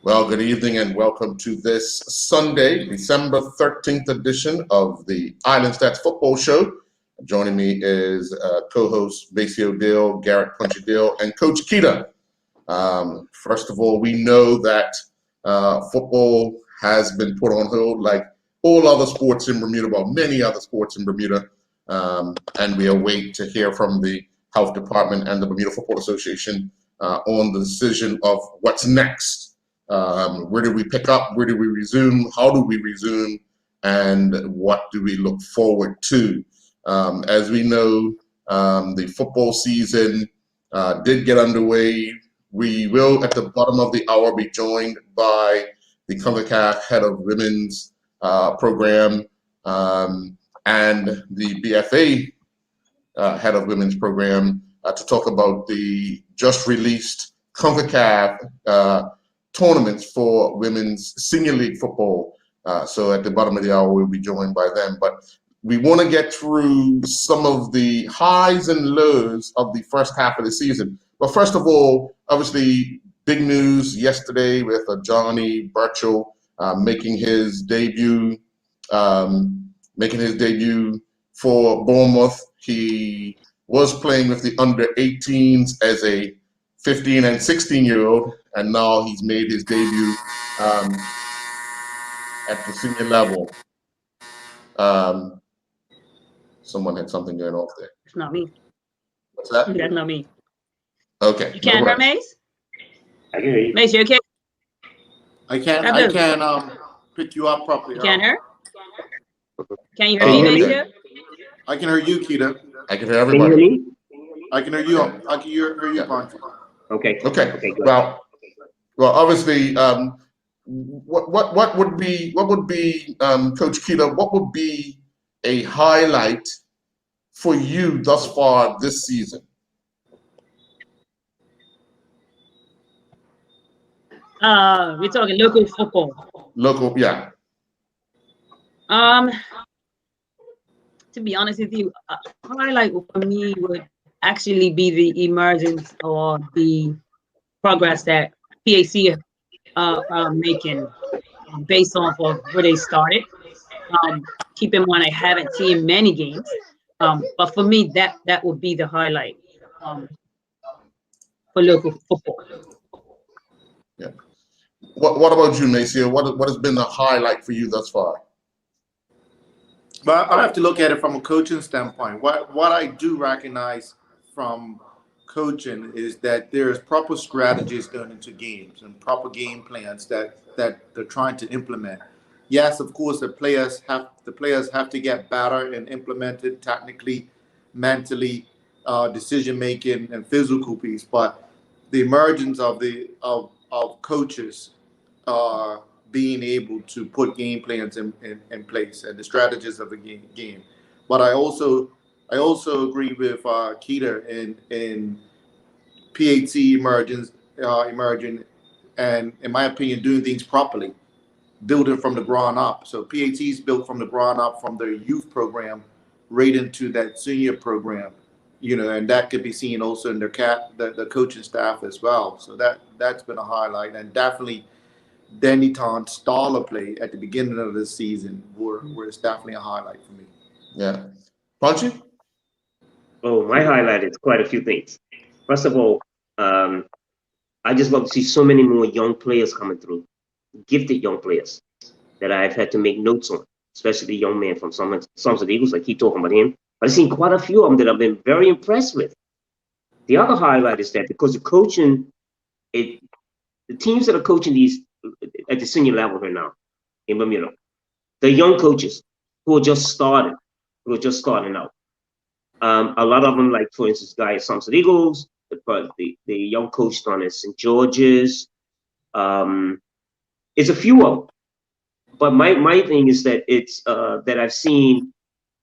Well, good evening and welcome to this Sunday, December 13th edition of the Island Stats Football Show. Joining me is co-host Maceo Dale, Garrett Punchy Dale, and Coach Keita. First of all, we know that football has been put on hold like all other sports in Bermuda, well, many other sports in Bermuda, and we await to hear from the Health Department and the Bermuda Football Association on the decision of what's next. Where do we pick up? Where do we resume? How do we resume? And what do we look forward to? As we know, the football season did get underway. We will, at the bottom of the hour, be joined by the CONCACAF head of women's program and the BFA head of women's program to talk about the just released CONCACAF tournaments for women's senior league football. So at the bottom of the hour, we'll be joined by them. But we want to get through some of the highs and lows of the first half of the season. But first of all, obviously, big news yesterday with Johnny Burchell making his debut for Bournemouth. He was playing with the under-18s as a 15 and 16-year-old, and now he's made his debut at the senior level. Someone had something going off there. It's not me. What's that? That's not me. Okay. You can't hear Mace? I can hear you. Mace, you okay? I can pick you up properly. You can't hear? Can you hear Oh, me, okay. Mace? Here? I can hear you, Keita. I can hear Can you hear everybody. me? I can hear you. I can hear you, Yeah. Pancho. Okay. Okay. Okay, good. Well, obviously, what would be Coach Keita? What would be a highlight for you thus far this season? We're talking local football. Local, yeah. To be honest with you, highlight for me would actually be the emergence or the progress that PAC are making based off of where they started. Keep in mind, I haven't seen many games, but for me, that would be the highlight for local football. Yeah. What about you, Maceo? What has been the highlight for you thus far? But I have to look at it from a coaching standpoint. What I do recognize from coaching is that there's proper strategies going into games and proper game plans that they're trying to implement. Yes, of course, the players have to get better and implement it technically, mentally, decision making, and physical piece. But the emergence of coaches being able to put game plans in place and the strategies of the game. But I also agree with Keita in PAT emerging, and in my opinion, doing things properly, building from the ground up. So PAT is built from the ground up, from their youth program right into that senior program, and that could be seen also in the coaching staff as well. So that's been a highlight, and definitely Danny Ton's style of play at the beginning of the season was definitely a highlight for me. Yeah. Punchy? Oh, my highlight is quite a few things. First of all, I just love to see so many more young players coming through, gifted young players that I've had to make notes on, especially the young man from Sons of the Eagles. I keep talking about him, but I've seen quite a few of them that I've been very impressed with. The other highlight is that because the coaching, the teams that are coaching these at the senior level here now in Bermuda, the young coaches who are just starting out. A lot of them, like for instance, guys, Sons of the Eagles, the young coach on at St. George's, It's a few of them. But my thing is that it's that I've seen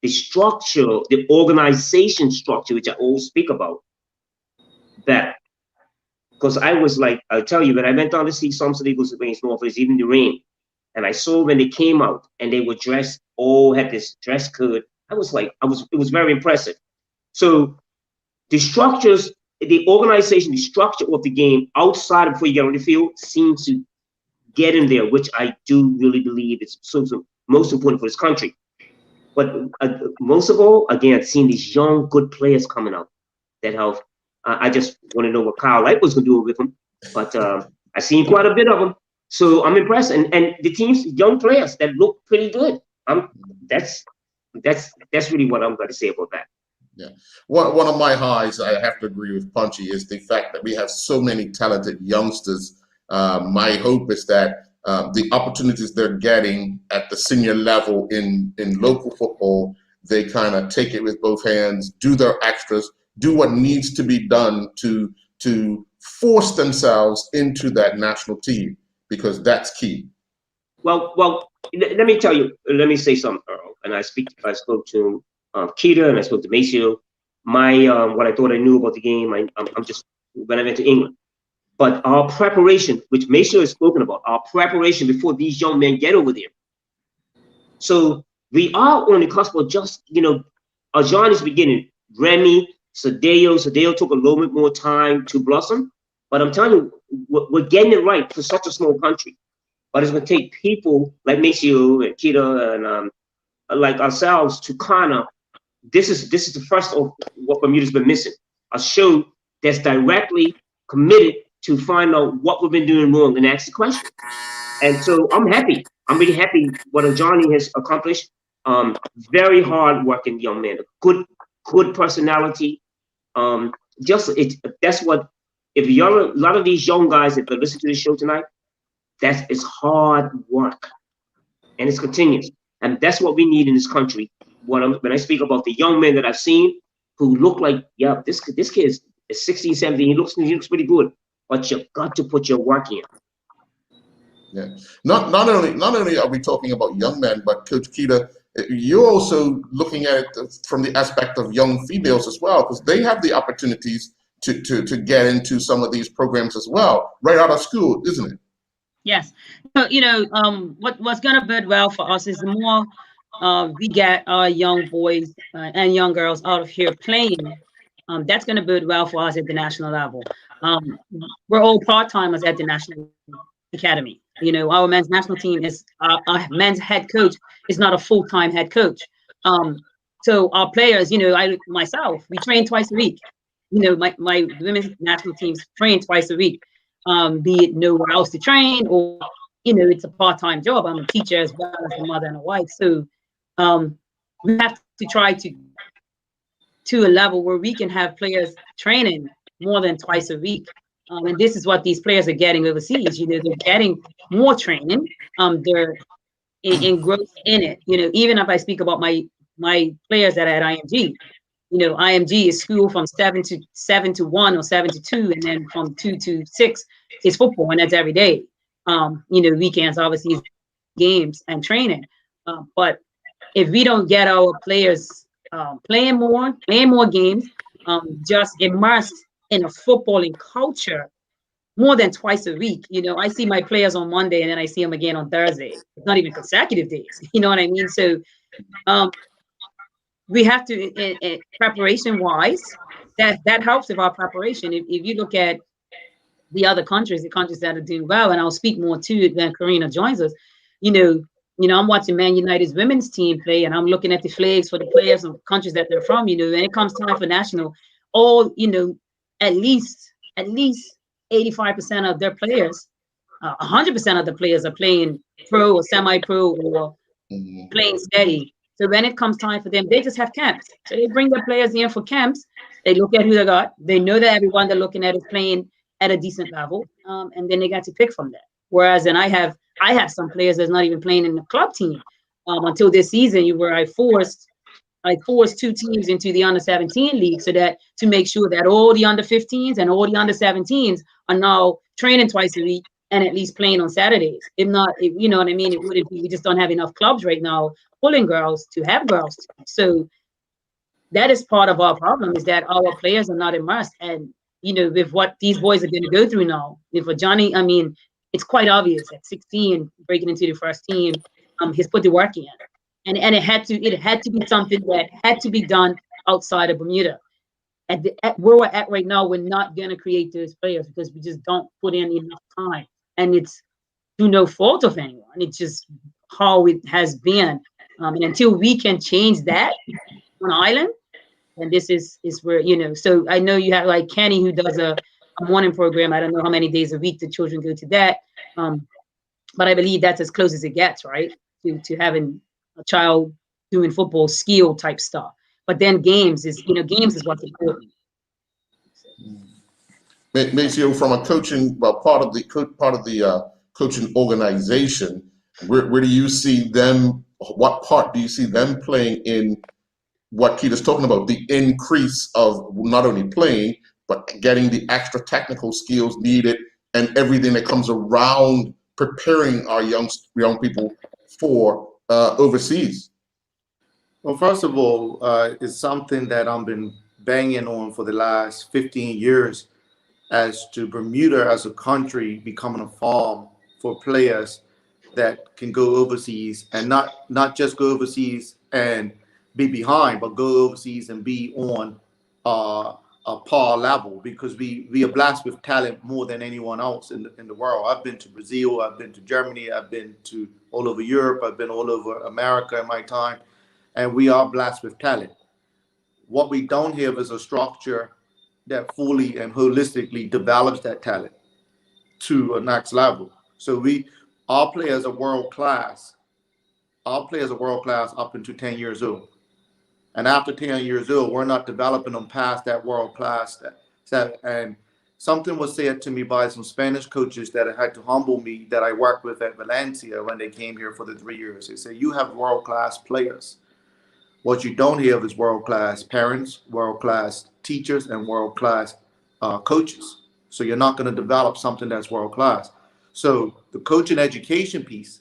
the structure, the organization structure, which I always speak about, that. Because I was like, I'll tell you, when I went down to see Somerset Eagles against Norfolk, even the rain, and I saw when they came out and they were dressed, had this dress code. I was like, it was very impressive. So the structures, the organization, the structure of the game outside before you get on the field seems to get in there, which I do really believe is so most important for this country. But most of all, again, seeing these young, good players coming out that have. I just want to know what Kyle Light was going to do with them, but I've seen quite a bit of them, so I'm impressed. And the team's young players that look pretty good. That's really what I'm going to say about that. Yeah, one of my highs, I have to agree with Punchy, is the fact that we have so many talented youngsters. My hope is that the opportunities they're getting at the senior level in local football, they kind of take it with both hands, do their extras, do what needs to be done to force themselves into that national team, because that's key. Well, let me tell you. Let me say something, Earl. And I spoke to Keita and I spoke to Maceo. What I thought I knew about the game, I'm just when I went to England. But our preparation, which Maceo has spoken about, our preparation before these young men get over there. So we are on the cusp of just, Arjan is beginning. Remy, Sadeo took a little bit more time to blossom, but I'm telling you, we're getting it right for such a small country. But it's going to take people like Maceo and Keita and like ourselves to kind of. This is the first of what Bermuda's been missing. A show that's directly committed to find out what we've been doing wrong and ask the question. And so I'm happy. I'm really happy what Johnny has accomplished. Very hard working young man, good personality. That's what, if you're a lot of these young guys that listen to this show tonight, it's hard work and it's continuous. And that's what we need in this country. When I speak about the young men that I've seen who look like, yeah, this kid is 16, 17, he looks pretty good, but you've got to put your work in. Yeah. Not only are we talking about young men, but Coach Keita, you're also looking at it from the aspect of young females as well, because they have the opportunities to get into some of these programs as well, right out of school, isn't it? Yes. So, what's going to bode well for us is the more we get our young boys and young girls out of here playing, that's going to bode well for us at the national level. We're all part-timers at the National Academy. Our men's national team is our men's head coach is not a full-time head coach. So our players, myself, we train twice a week. My women's national teams train twice a week. Be it nowhere else to train, or it's a part-time job. I'm a teacher as well as a mother and a wife. So we have to try to a level where we can have players training more than twice a week. And this is what these players are getting overseas. They're getting more training. They're engrossed in it. Even if I speak about my players that are at IMG, IMG is school from 7 to 1 or 7 to 2, and then from 2 to 6 is football, and that's every day. Weekends obviously is games and training. But if we don't get our players playing more games, just immersed in a footballing culture more than twice a week. I see my players on Monday and then I see them again on Thursday. It's not even consecutive days. You know what I mean? So we have to, preparation wise, that helps with our preparation. If you look at the other countries, the countries that are doing well, and I'll speak more to it when Karina joins us, I'm watching Man United's women's team play, and I'm looking at the flags for the players of countries that they're from. When it comes time for national, at least 85% of their players, 100% of the players are playing pro or semi-pro or playing steady. So when it comes time for them, they just have camps. So they bring their players in for camps. They look at who they got. They know that everyone they're looking at is playing at a decent level, and then they got to pick from that. Whereas, and I have some players that's not even playing in the club team until this season, where I forced 2 teams into the under-17 league, so that to make sure that all the under-15s and all the under-17s are now training twice a week and at least playing on Saturdays. If not, you know what I mean, it wouldn't be. We just don't have enough clubs right now pulling girls to have girls. So that is part of our problem, is that our players are not immersed. And you know, with what these boys are going to go through now, for Johnny, I mean, it's quite obvious at 16 breaking into the first team, he's put the work in, and it had to be something that had to be done outside of Bermuda. At where we're at right now, we're not going to create those players because we just don't put in enough time, and it's through no fault of anyone. It's just how it has been, and until we can change that on island, and this is where, you know. So I know you have like Kenny, who does a morning program. I don't know how many days a week the children go to that, but I believe that's as close as it gets, right, to having a child doing football skill type stuff. But then games is what's important. Maceo, from a coaching, part of the coaching organization, where do you see them? What part do you see them playing in what Keita's talking about, the increase of not only playing, but getting the extra technical skills needed and everything that comes around preparing our young people for overseas? Well, first of all, it's something that I've been banging on for the last 15 years as to Bermuda as a country becoming a farm for players that can go overseas, and not just go overseas and be behind, but go overseas and be on a par level, because we are blessed with talent more than anyone else in the world. I've been to Brazil, I've been to Germany, I've been to all over Europe, I've been all over America in my time, and we are blessed with talent. What we don't have is a structure that fully and holistically develops that talent to a next level. So our players are world class. Our players are world class up until 10 years old. And after 10 years old, we're not developing them past that world class. And something was said to me by some Spanish coaches that had to humble me, that I worked with at Valencia when they came here for the 3 years. They said, you have world class players. What you don't have is world class parents, world class teachers, and world class coaches. So you're not going to develop something that's world class. So the coaching education piece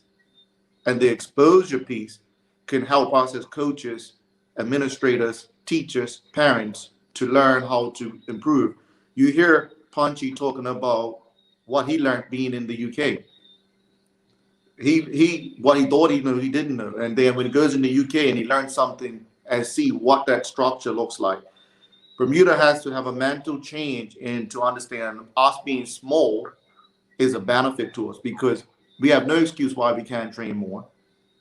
and the exposure piece can help us as coaches, administrators, teachers, parents to learn how to improve. You hear Punchy talking about what he learned being in the UK. What he thought he knew, he didn't know. And then when he goes in the UK and he learns something and see what that structure looks like. Bermuda has to have a mental change and to understand us being small is a benefit to us, because we have no excuse why we can't train more.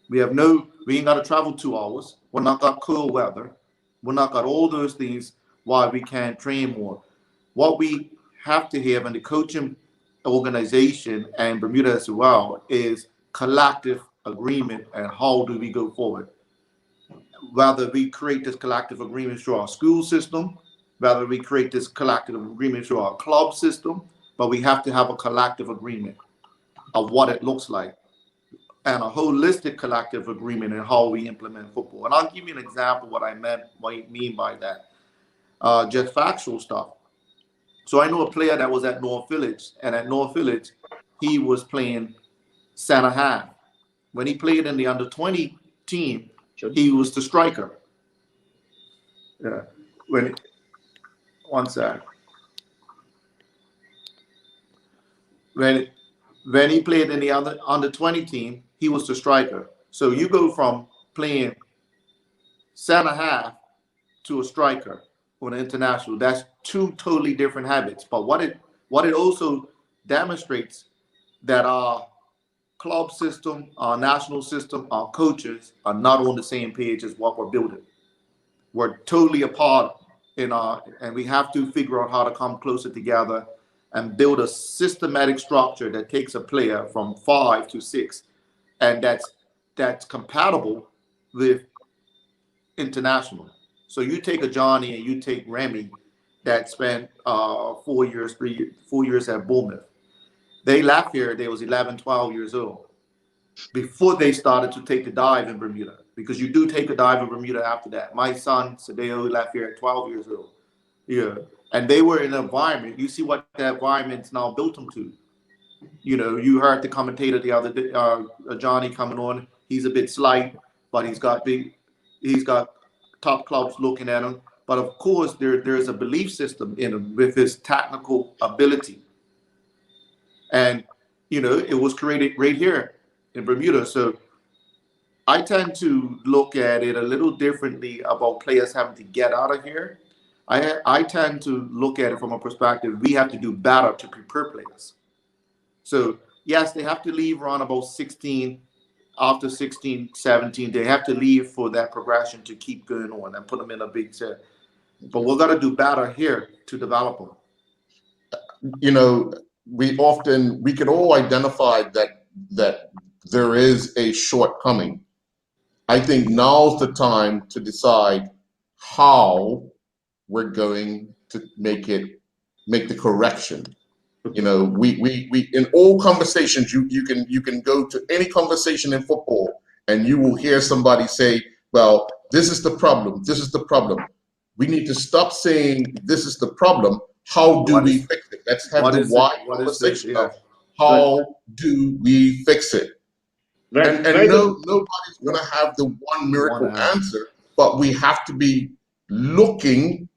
We ain't got to travel 2 hours. We're not got cool weather. We're not got all those things why we can't train more. What we have to have in the coaching organization and Bermuda as well is collective agreement, and how do we go forward? Whether we create this collective agreement through our school system, whether we create this collective agreement through our club system, but we have to have a collective agreement of what it looks like, and a holistic collective agreement in how we implement football. And I'll give you an example what I mean by that. Just factual stuff. So I know a player that was at North Village, and at North Village, he was playing center half. When he played in the under-20 team, he was the striker. Yeah. One sec. When he played in the under-20 team, he was the striker. So you go from playing center half to a striker on an international. That's two totally different habits. But what it also demonstrates that our club system, our national system, our coaches are not on the same page as what we're building. We're totally apart and we have to figure out how to come closer together and build a systematic structure that takes a player from 5 to 6, and that's compatible with international. So you take a Johnny and you take Remy that spent 4 years at Bournemouth. They left here, they was 11, 12 years old before they started to take the dive in Bermuda, because you do take a dive in Bermuda after that. My son, Sadeo, left here at 12 years old. Yeah. And they were in an environment, you see what that environment's now built them to. You know, you heard the commentator the other day, Johnny coming on. He's a bit slight, but he's got top clubs looking at him. But of course, there's a belief system in him with his technical ability. And, you know, it was created right here in Bermuda. So I tend to look at it a little differently about players having to get out of here. I tend to look at it from a perspective, we have to do better to prepare players. So yes, they have to leave around about 16, after 16, 17, they have to leave for that progression to keep going on and put them in a big set. But we're going to do better here to develop them. You know, we could all identify that there is a shortcoming. I think now's the time to decide how we're going to make the correction. You know, we in all conversations, you can go to any conversation in football and you will hear somebody say, well, this is the problem. This is the problem. We need to stop saying this is the problem. How do we fix it? Let's have the wide conversation of how do we fix it. And nobody's going to have the one miracle answer, but we have to be looking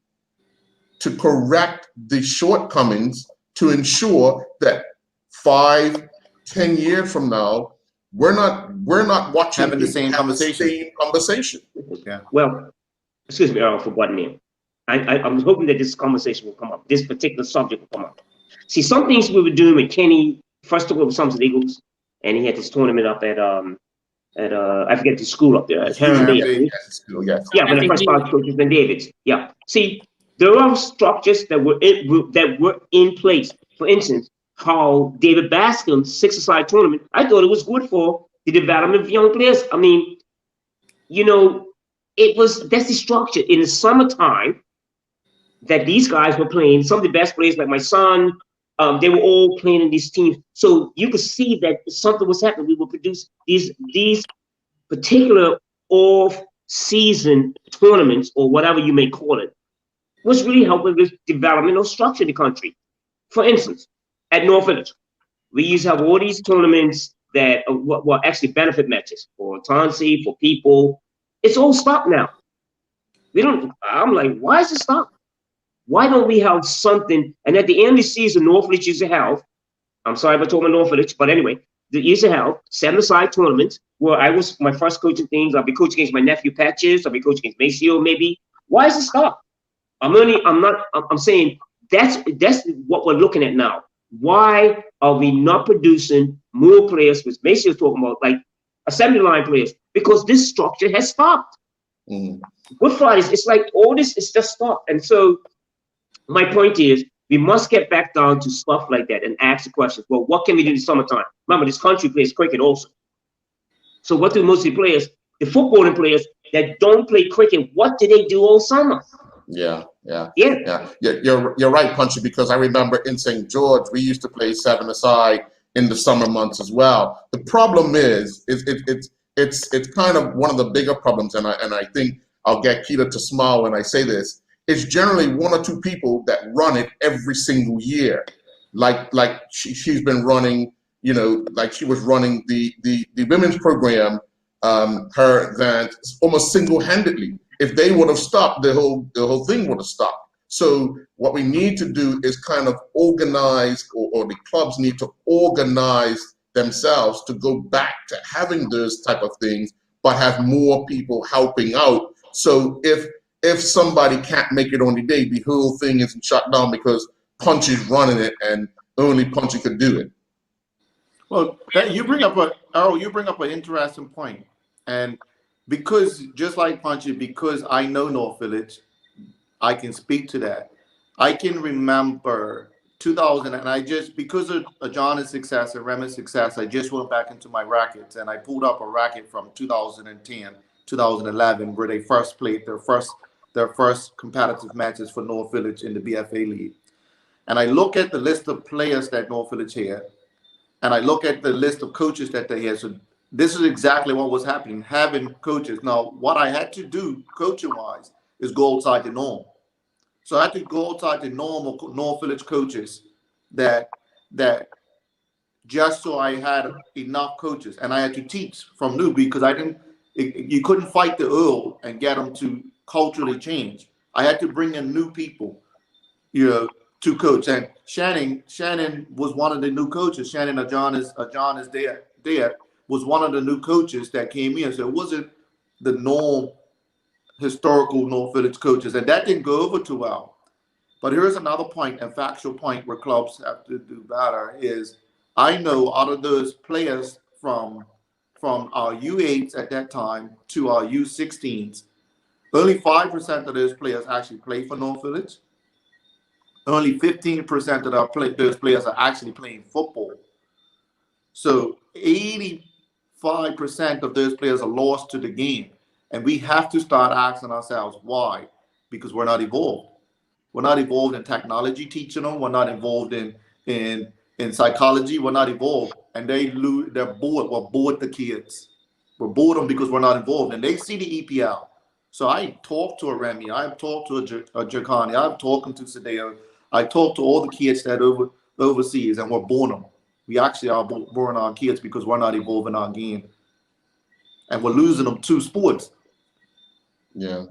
to correct the shortcomings to ensure that 5, 10 years from now, we're not watching having the same conversation. Yeah. Well, excuse me, Earl, for butting in. I'm hoping that this conversation will come up. This particular subject will come up. See, some things we were doing with Kenny. First of all, with Sumter Eagles, and he had this tournament up at I forget the school up there at Heron Bay. Yeah, when I first started coaching in Davids. Yeah. See, there are structures that were in place. For instance, how David Bascom's 6-a-side tournament, I thought it was good for the development of young players. I mean, you know, that's the structure. In the summertime that these guys were playing, some of the best players like my son, they were all playing in these teams. So you could see that something was happening. We would produce these particular off-season tournaments, or whatever you may call it, was really helping with development or structure in the country. For instance, at North Village, we used to have all these tournaments that were actually benefit matches for Tansy, for people. It's all stopped now. I'm like, why is it stopped? Why don't we have something? And at the end of the season, North Village used to have, I'm sorry if I told my North Village, but anyway, they used to have 7-a-side tournaments where I was my first coaching things. I'll be coaching against my nephew Patches. I'll be coaching against Maceo maybe. Why is it stopped? I'm saying that's what we're looking at now. Why are we not producing more players, which Maceo is talking about, like assembly line players? Because this structure has stopped. Good Fridays, it's like all this is just stopped. And so my point is, we must get back down to stuff like that and ask the questions. Well, what can we do in the summertime? Remember, this country plays cricket also. So what do most of the players, the footballing players that don't play cricket, what do they do all summer? Yeah. You're right, Punchy, because I remember in St. George, we used to play 7-a-side in the summer months as well. The problem is it's kind of one of the bigger problems, and I think I'll get Keita to smile when I say this. It's generally 1 or 2 people that run it every single year. Like she's been running, you know, like she was running the women's program, her event almost single-handedly. If they would have stopped, the whole thing would have stopped. So what we need to do is kind of organize, or the clubs need to organize themselves to go back to having those type of things, but have more people helping out. So if somebody can't make it on the day, the whole thing isn't shut down because Punchy's running it and only Punchy could do it. Well, you bring up an interesting point. And because just like Punchy, because I know North Village, I can speak to that. I can remember 2000, and because of John's success and Rema's success, I just went back into my rackets and I pulled up a racket from 2010, 2011, where they first played their first competitive matches for North Village in the BFA League. And I look at the list of players that North Village had, and I look at the list of coaches that they had. So this is exactly what was happening, having coaches. Now, what I had to do coaching-wise is go outside the norm. So I had to go outside the norm of North Village coaches that just so I had enough coaches, and I had to teach from new because you couldn't fight the old and get them to culturally change. I had to bring in new people, to coach. And Shannon was one of the new coaches. Shannon Adonis dad was one of the new coaches that came in. So it wasn't the norm historical North Village coaches, and that didn't go over too well. But here's another point, a factual point where clubs have to do better is I know out of those players from our U8s at that time to our U16s, only 5% of those players actually play for North Village. Only 15% of those players are actually playing football. So 85% of those players are lost to the game. And we have to start asking ourselves why, because we're not evolved. We're not involved in technology teaching them. We're not involved in psychology. We're not involved, and they're bored. We're bored the kids. We're bored them because we're not involved, and they see the EPL. So I talked to a Remy. I've talked to a Jacani. I've talked to Sadeo. I talked to all the kids that overseas, and we're boring them. We actually are boring our kids because we're not involved in our game, and we're losing them to sports. Yeah.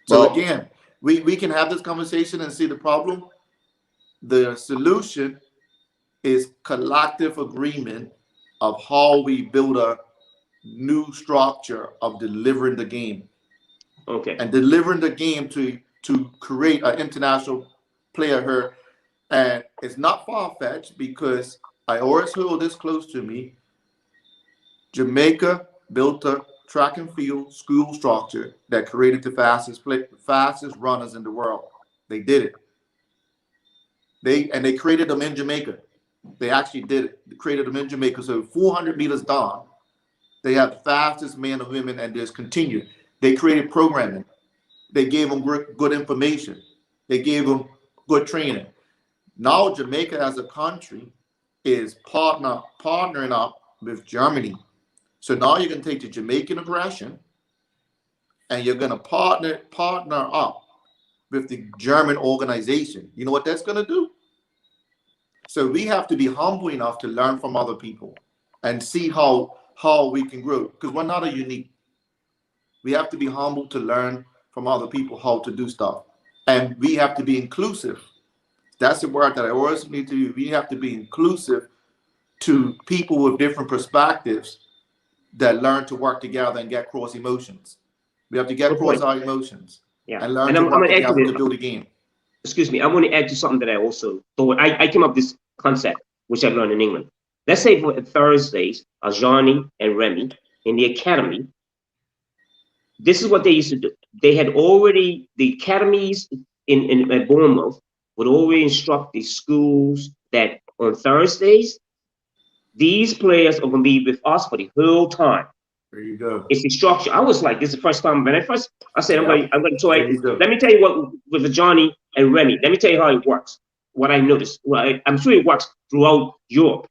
So Well, again, we can have this conversation and see the problem. The solution is collective agreement of how we build a new structure of delivering the game. Okay. And delivering the game to create an international player here. And it's not far-fetched because I always hold this close to me. Jamaica built a track and field school structure that created the fastest runners in the world. They did it. They created them in Jamaica. They actually did it. They created them in Jamaica. So 400 meters down, they have the fastest men and women, and just continued. They created programming. They gave them good information. They gave them good training. Now Jamaica as a country is partnering up with Germany. So now you're going to take the Jamaican aggression and you're going to partner up with the German organization. You know what that's going to do? So we have to be humble enough to learn from other people and see how we can grow, because we're not a unique. We have to be humble to learn from other people how to do stuff. And we have to be inclusive. That's the word that I always need to use. We have to be inclusive to people with different perspectives that learn to work together and get cross emotions. We have to get cross our emotions and learn to work together to build a game. Excuse me, I want to add to something that I also thought. I came up with this concept, which I learned in England. Let's say for Thursdays, Ajani and Remy in the academy, this is what they used to do. They had already, the academies at Bournemouth would already instruct the schools that on Thursdays, these players are going to be with us for the whole time. There you go. It's the structure. I was like, this is the first time when I said, I'm going to try. Let me tell you what with Johnny and Remy. Let me tell you how it works. What I noticed. Well, I'm sure it works throughout Europe.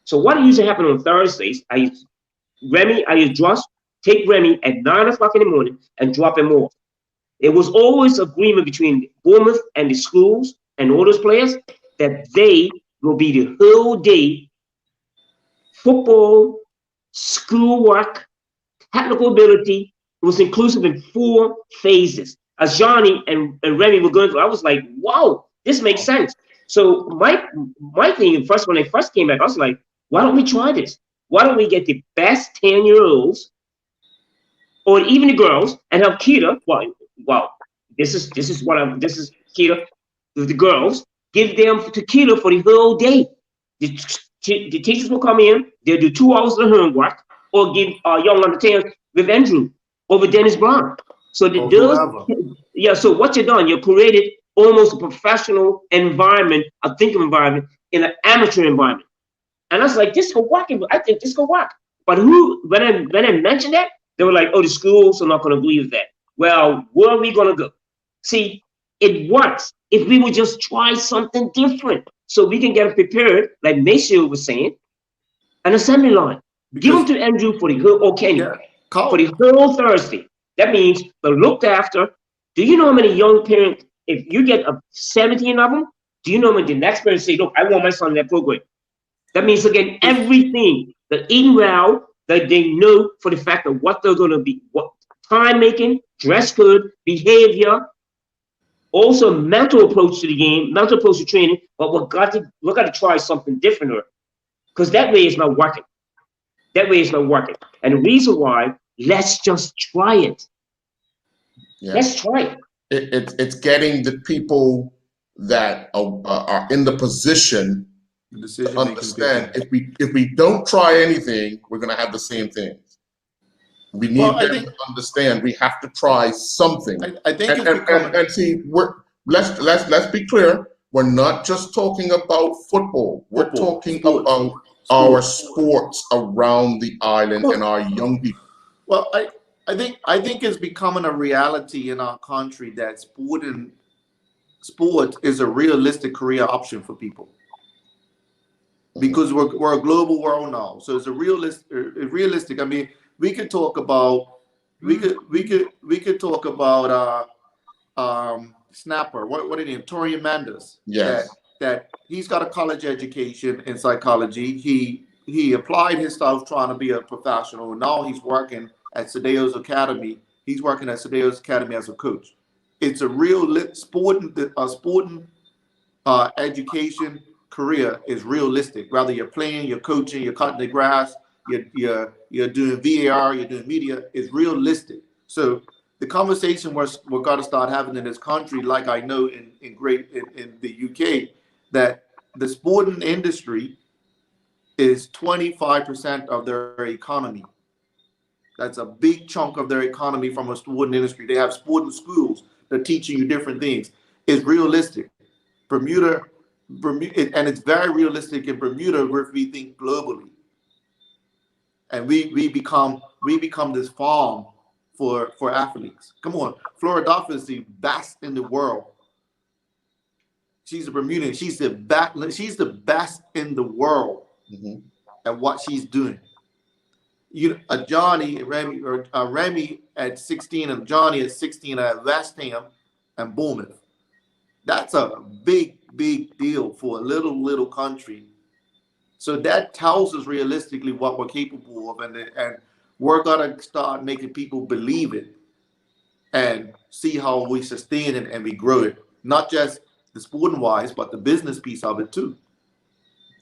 So what used to happen on Thursdays? I used just take Remy at 9 o'clock in the morning and drop him off. It was always agreement between Bournemouth and the schools and all those players that they will be the whole day football, schoolwork, technical ability. It was inclusive in 4 phases. As Johnny and Remy were going through, I was like, wow, this makes sense. So my thing first, when I first came back, I was like, why don't we try this? Why don't we get the best 10-year-olds or even the girls and have Keita? Wow, this is Keita with the girls. Give them to Keita for the whole day. The teachers will come in, they'll do 2 hours of homework, or give young under 10 with Andrew over Dennis Brown. So so what you've done, you created almost a professional environment, a thinking environment in an amateur environment. And I was like, this could work. I think this could work. But when I mentioned that, they were like, oh, the schools are not going to believe that. Well, where are we going to go? See, it works if we would just try something different so we can get prepared, like Maceo was saying, an assembly line. Give them to Andrew for the whole, for the whole Thursday. That means they're looked after. Do you know how many young parents, if you get 17 of them, do you know when the next parent say, look, I want my son in that program? That means they're getting everything. They're eating well. That they know for the fact of what they're going to be, what time making, dress code, behavior, also mental approach to the game, mental approach to training. But we got to try something different, because that way it's not working. That way it's not working. And the reason why, let's just try it. Yeah. Let's try it. It's getting the people that are in the position to understand if we don't try anything, we're going to have the same things. We need them to understand we have to try something. I think and see, let's be clear. We're not just talking about football. We're talking about our sports around the island and our young people. Well, I think it's becoming a reality in our country that sport is a realistic career option for people, because we're a global world now. So it's a realistic. I mean, we could talk about snapper. What are name? Torian Manders. Yes. That he's got a college education in psychology. He applied his stuff trying to be a professional. Now he's working at Cedeo's Academy. He's working at Cedeo's Academy as a coach. It's a real sporting education career is realistic. Whether you're playing, you're coaching, you're cutting the grass, you're doing VAR, you're doing media, is realistic. So the conversation we're got to start having in this country, like I know in the UK, that the sporting industry is 25% of their economy. That's a big chunk of their economy from a sporting industry. They have sporting schools that are teaching you different things. It's realistic. Bermuda, and it's very realistic in Bermuda if we think globally. And we become this farm for athletes. Come on, Florida is the best in the world. She's a Bermudian. She's the best in the world at what she's doing. Remy at 16 and Johnny at 16 at West Ham and Bournemouth. That's a big deal for a little country. So that tells us realistically what we're capable of, and we're gonna start making people believe it and see how we sustain it and we grow it. Not just the sporting wise, but the business piece of it too.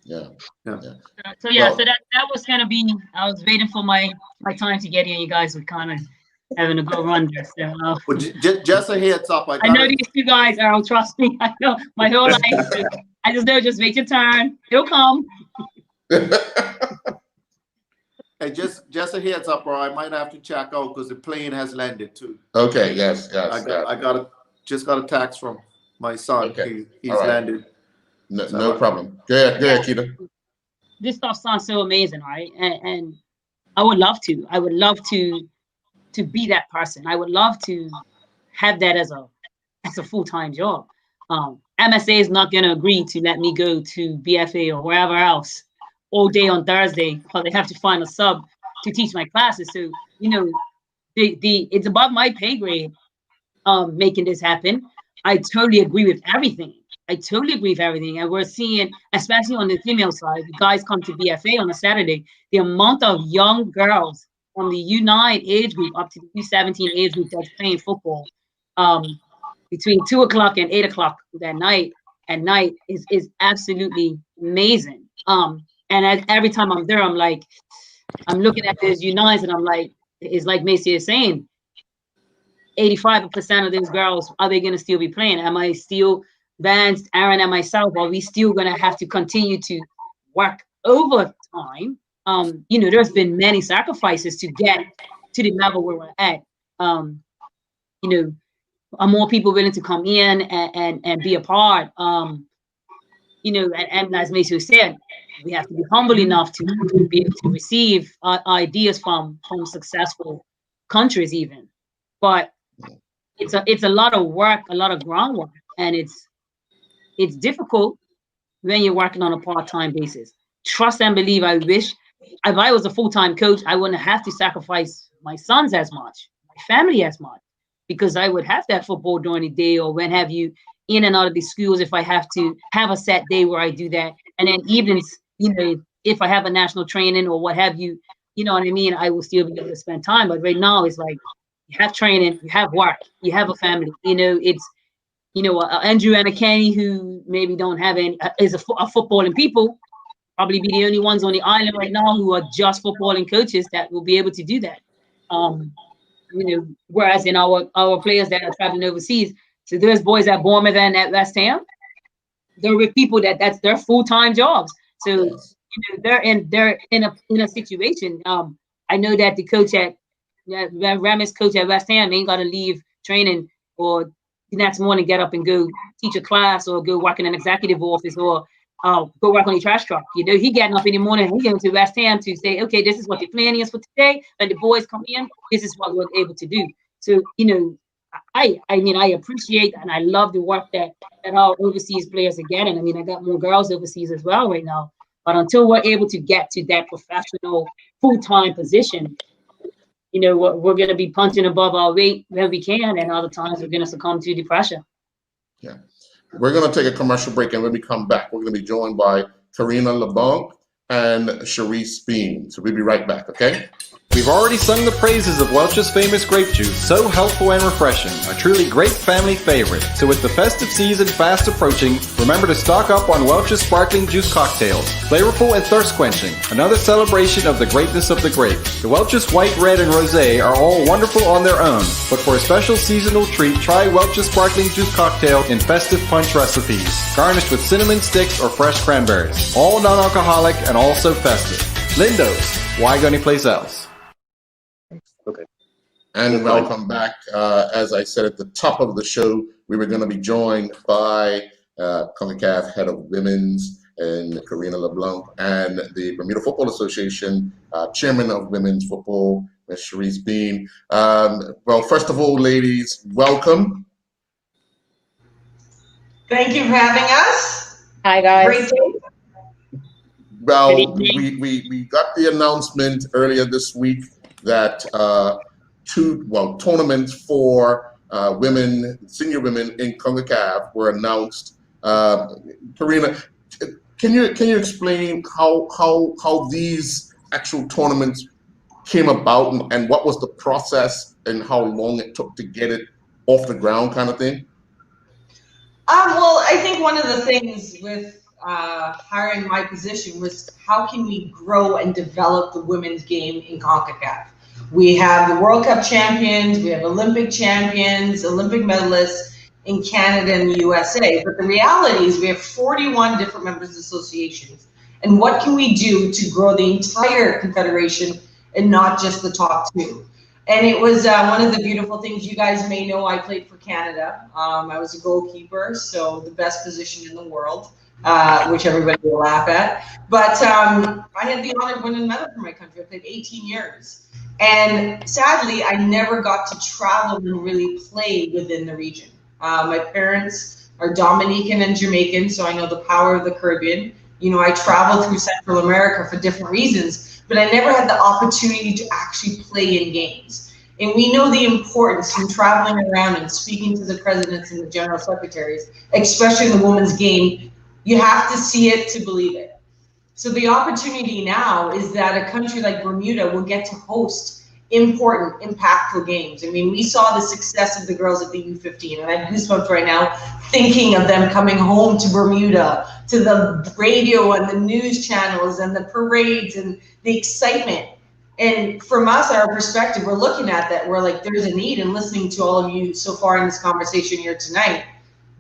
Yeah. So that was gonna be. I was waiting for my time to get here. You guys were kind of having a go run there. So, well, just a heads up. I know these two guys are. Trust me. I know my whole life. I just know. Just wait your turn. It'll come. Hey, just a heads up, bro. I might have to check out because the plane has landed too. Okay. Yes. I got a text from my son. Okay. He's landed. No problem. Go ahead, Keita. This stuff sounds so amazing, right? And I would love to. I would love to be that person. I would love to have that as a full-time job. MSA is not going to agree to let me go to BFA or wherever else all day on Thursday, because they have to find a sub to teach my classes. So, it's above my pay grade making this happen. I totally agree with everything. And we're seeing, especially on the female side, guys come to BFA on a Saturday, the amount of young girls from the U9 age group up to the U17 age group that's playing football between 2 o'clock and 8 o'clock that night is absolutely amazing. And every time I'm there, I'm looking at those U9s and I'm like, it's like Macy is saying, 85% of those girls, are they going to still be playing? Am I still Vance, Aaron, and myself, are we still going to have to continue to work overtime? There's been many sacrifices to get to the level where we're at. Are more people willing to come in and be a part? And as Macy said, we have to be humble enough to be able to receive ideas from successful countries even. But it's a lot of work, a lot of groundwork, and it's difficult when you're working on a part-time basis. Trust and believe. I wish if I was a full-time coach, I wouldn't have to sacrifice my sons as much, my family as much, because I would have that football during the day or when have you in and out of the schools if I have to have a set day where I do that. And then evenings, you know, if I have a national training or what have you, you know what I mean, I will still be able to spend time. But right now, it's like you have training, you have work, you have a family. You know, it's, you know, Andrew and a Kenny who maybe don't have any, is a footballing people, probably be the only ones on the island right now who are just footballing coaches that will be able to do that. You know, whereas in our players that are traveling overseas, so there's boys at Bournemouth and at West Ham, they're with people that's their full-time jobs. So you know, they're in a situation. I know that the coach at Ramis coach at West Ham ain't got to leave training or the next morning get up and go teach a class or go work in an executive office or go work on a trash truck. You know, he getting up in the morning, he going to West Ham to say, okay, this is what the plan is for today. And the boys come in, this is what we're able to do. So, you know, I mean, I appreciate and I love the work that our overseas players are getting. I mean, I got more girls overseas as well right now. But until we're able to get to that professional full-time position, you know, we're going to be punching above our weight where we can, and other times we're going to succumb to the pressure. Yeah. We're going to take a commercial break, and when we come back, we're going to be joined by Karina LeBlanc and Cherise Bean. So we'll be right back, okay? We've already sung the praises of Welch's famous grape juice, so helpful and refreshing, a truly great family favorite. So with the festive season fast approaching, remember to stock up on Welch's sparkling juice cocktails, flavorful and thirst-quenching, another celebration of the greatness of the grape. The Welch's White, Red, and Rosé are all wonderful on their own, but for a special seasonal treat, try Welch's sparkling juice cocktail in festive punch recipes, garnished with cinnamon sticks or fresh cranberries. All non-alcoholic and also festive. Lindo's, why go anyplace else? Okay. And welcome back. As I said at the top of the show, we were going to be joined by CONCACAF head of women's and Karina LeBlanc, and the Bermuda Football Association chairman of women's football, Ms. Cherise Bean. Well, first of all, ladies, welcome. Thank you for having us. Hi, guys. Great day. Well, we got the announcement earlier this week that tournaments for women, senior women in CONCACAF were announced. Karina, can you explain how these actual tournaments came about and what was the process and how long it took to get it off the ground, kind of thing? Well, I think one of the things with hiring my position was how can we grow and develop the women's game in CONCACAF? We have the World Cup champions, we have Olympic champions, Olympic medalists in Canada and the USA. But the reality is we have 41 different members associations. And what can we do to grow the entire confederation and not just the top two? And it was one of the beautiful things. You guys may know I played for Canada. I was a goalkeeper, so the best position in the world, which everybody will laugh at. But I had the honor of winning a medal for my country. I played 18 years. And sadly, I never got to travel and really play within the region. My parents are Dominican and Jamaican, so I know the power of the Caribbean. You know, I traveled through Central America for different reasons, but I never had the opportunity to actually play in games. And we know the importance in traveling around and speaking to the presidents and the general secretaries, especially in the women's game. You have to see it to believe it. So the opportunity now is that a country like Bermuda will get to host important, impactful games. I mean, we saw the success of the girls at the U15, and I have goosebumps right now thinking of them coming home to Bermuda, to the radio and the news channels and the parades and the excitement. And from us, our perspective, we're looking at that, we're like, there's a need, and listening to all of you so far in this conversation here tonight,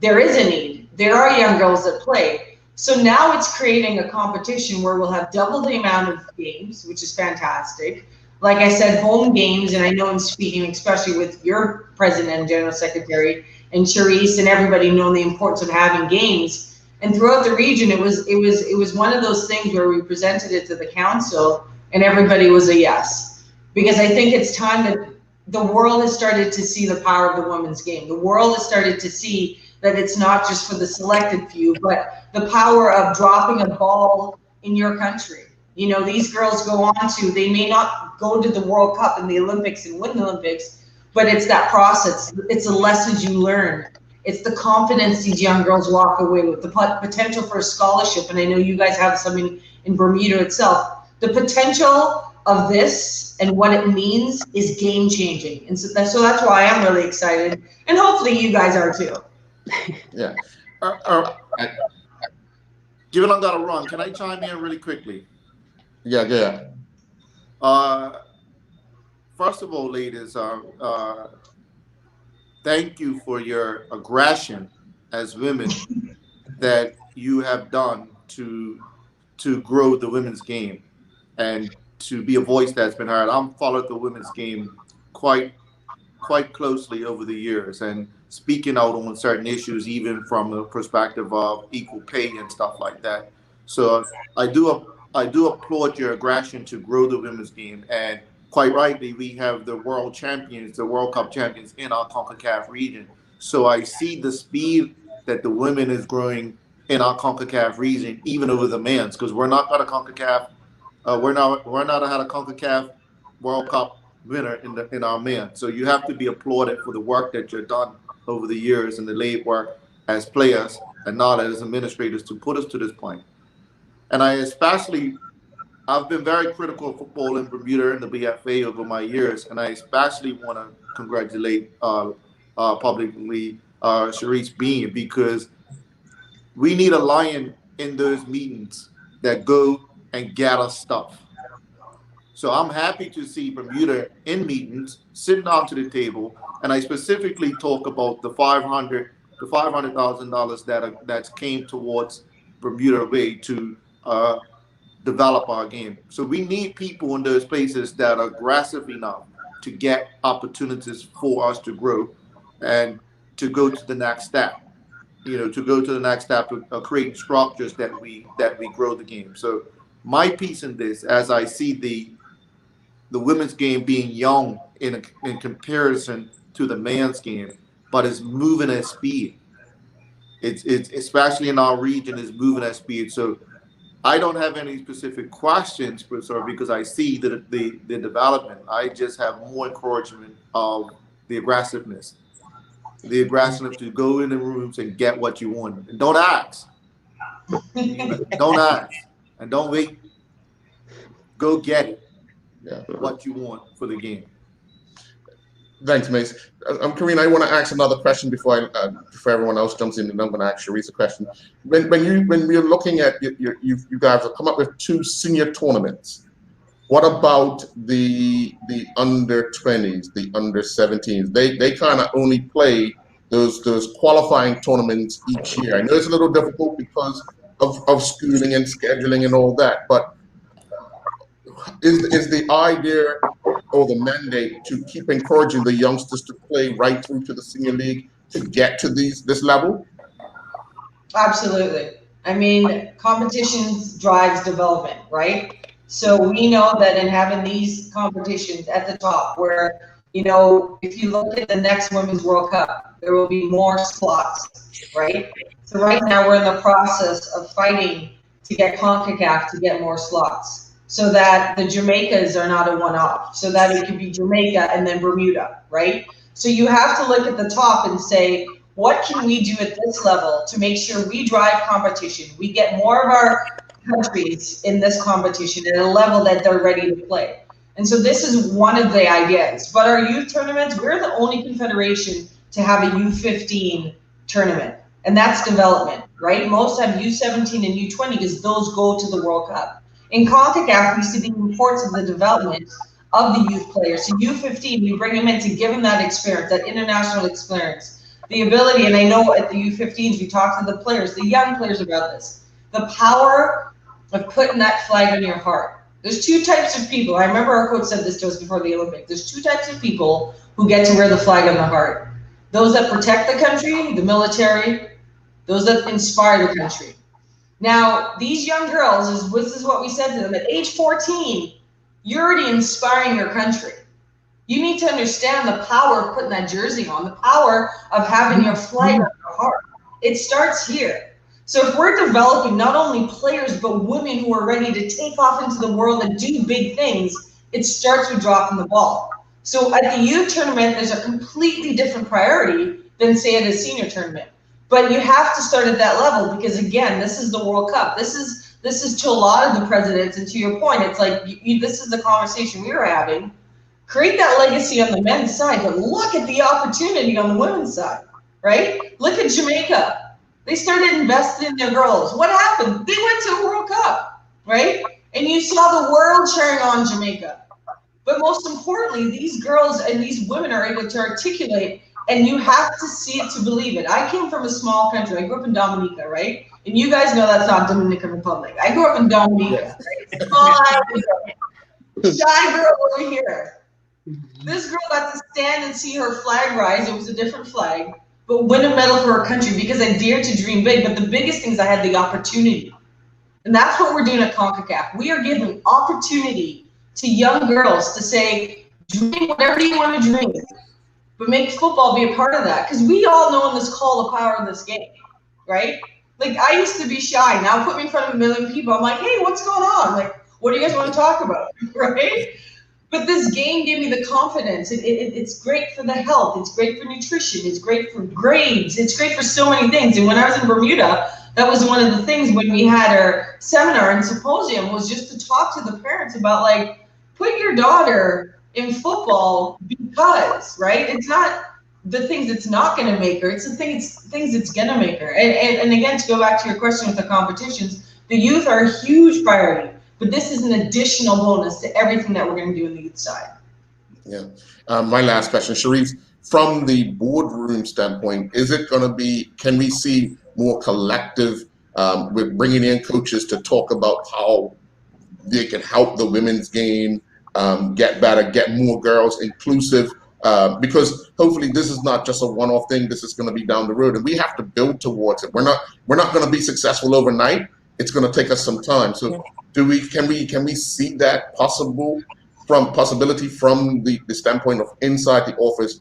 there is a need. There are young girls that play. So now it's creating a competition where we'll have double the amount of games, which is fantastic. Like I said, home games, and I know in speaking, especially with your president and general secretary and Cherise and everybody knowing the importance of having games. And throughout the region, it was one of those things where we presented it to the council and everybody was a yes. Because I think it's time that the world has started to see the power of the women's game. The world has started to see that it's not just for the selected few, but the power of dropping a ball in your country. You know, these girls go on to, they may not go to the World Cup and the Olympics and win the Olympics, but it's that process. It's the lessons you learn. It's the confidence these young girls walk away with, the potential for a scholarship. And I know you guys have something in Bermuda itself. The potential of this and what it means is game changing. And so that's why I'm really excited. And hopefully you guys are too. Yeah. Given I got to run, can I chime in really quickly? Yeah. First of all, ladies, thank you for your aggression as women that you have done to grow the women's game and to be a voice that's been heard. I've followed the women's game quite closely over the years and speaking out on certain issues, even from the perspective of equal pay and stuff like that. So I do applaud your aggression to grow the women's game. And quite rightly, we have the world champions, the World Cup champions in our CONCACAF region. So I see the speed that the women is growing in our CONCACAF region, even over the men's, because we're not got a CONCACAF, we're not had a CONCACAF World Cup winner in our men. So you have to be applauded for the work that you've done over the years and the late work as players and not as administrators to put us to this point. And I've been very critical of football in Bermuda and the BFA over my years, and I especially want to congratulate publicly Sharice Bean, because we need a lion in those meetings that go and gather stuff. So I'm happy to see Bermuda in meetings, sitting down to the table, and I specifically talk about the $500,000 that came towards Bermuda Way to develop our game. So we need people in those places that are aggressive enough to get opportunities for us to grow and to go to the next step. To go to the next step of creating structures that we grow the game. So my piece in this, as I see the women's game being young in comparison to the man's game, but it's moving at speed. It's especially in our region, is moving at speed. So I don't have any specific questions, because I see the development. I just have more encouragement of the aggressiveness to go in the rooms and get what you want. And don't ask. Don't ask. And don't wait. Go get it. Yeah. What you want for the game. Thanks, Mace. Karina, I want to ask another question before everyone else jumps in, and I'm going to ask Sharice a question. When we're looking at you guys have come up with 2 senior tournaments. What about the under 20s, the under 17s? They kind of only play those qualifying tournaments each year. I know it's a little difficult because of schooling and scheduling and all that, but is the idea or the mandate to keep encouraging the youngsters to play right through to the senior league to get to this level? Absolutely. I mean, competitions drives development, right? So we know that in having these competitions at the top where, if you look at the next Women's World Cup, there will be more slots, right? So right now we're in the process of fighting to get CONCACAF to get more slots, so that the Jamaicas are not a one-off, so that it could be Jamaica and then Bermuda, right? So you have to look at the top and say, what can we do at this level to make sure we drive competition? We get more of our countries in this competition at a level that they're ready to play. And so this is one of the ideas. But our youth tournaments, we're the only confederation to have a U15 tournament, and that's development, right? Most have U17 and U20 because those go to the World Cup. In CONCACAF, we see the importance of the development of the youth players. So U15, we bring them in to give them that experience, that international experience, the ability, and I know at the U15s, we talk to the players, the young players about this, the power of putting that flag on your heart. There's 2 types of people. I remember our coach said this to us before the Olympics. There's 2 types of people who get to wear the flag on the heart. Those that protect the country, the military, those that inspire the country. Now, these young girls, this is what we said to them, at age 14, you're already inspiring your country. You need to understand the power of putting that jersey on, the power of having your flag on your heart. It starts here. So if we're developing not only players, but women who are ready to take off into the world and do big things, it starts with dropping the ball. So at the youth tournament, there's a completely different priority than, say, at a senior tournament. But you have to start at that level because, again, this is the World Cup. This is This is to a lot of the presidents, and to your point, it's like this is the conversation we were having. Create that legacy on the men's side, but look at the opportunity on the women's side, right? Look at Jamaica. They started investing in their girls. What happened? They went to a World Cup, right? And you saw the world cheering on Jamaica. But most importantly, these girls and these women are able to articulate, and you have to see it to believe it. I came from a small country. I grew up in Dominica, right? And you guys know that's not Dominican Republic. I grew up in Dominica. Right? Small, shy girl over here. This girl got to stand and see her flag rise. It was a different flag, but win a medal for her country because I dared to dream big. But the biggest thing is I had the opportunity. And that's what we're doing at CONCACAF. We are giving opportunity to young girls to say, dream whatever you want to dream, but make football be a part of that. Because we all know in this call the power of this game, right? Like, I used to be shy. Now put me in front of a million people. I'm like, hey, what's going on? Like, what do you guys want to talk about, right? But this game gave me the confidence. It's great for the health. It's great for nutrition. It's great for grades. It's great for so many things. And when I was in Bermuda, that was one of the things when we had our seminar and symposium was just to talk to the parents about, like, put your daughter in football because, right? It's not the things it's not going to make her. It's the things it's going to make her. And again, to go back to your question with the competitions, the youth are a huge priority. But this is an additional bonus to everything that we're going to do on the youth side. Yeah. My last question, Sharif, from the boardroom standpoint, is it going to be, can we see more collective with bringing in coaches to talk about how they can help the women's game get better, get more girls inclusive? Because hopefully this is not just a one-off thing. This is going to be down the road, and we have to build towards it. We're not going to be successful overnight. It's going to take us some time. So can we see that possibility from the standpoint of inside the office,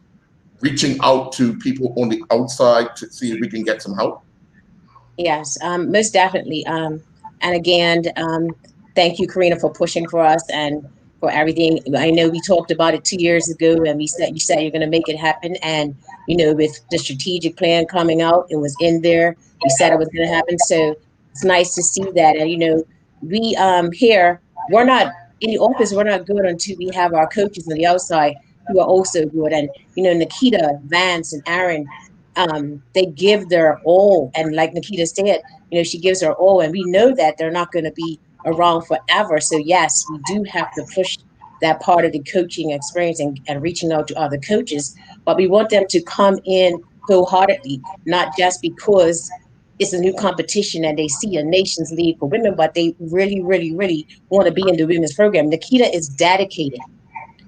reaching out to people on the outside to see if we can get some help? Yes, most definitely. And again, thank you, Karina, for pushing for us and for everything. I know we talked about it 2 years ago, and you said you're going to make it happen. And with the strategic plan coming out, it was in there. You said it was going to happen. So it's nice to see that. And we here, we're not in the office. We're not good until we have our coaches on the outside who are also good. And Nikita, Vance, and Aaron, they give their all. And like Nikita said, she gives her all. And we know that they're not going to be around forever. So yes, we do have to push that part of the coaching experience and reaching out to other coaches. But we want them to come in wholeheartedly, not just because it's a new competition and they see a Nations League for women, but they really, really, really want to be in the women's program. Nikita is dedicated.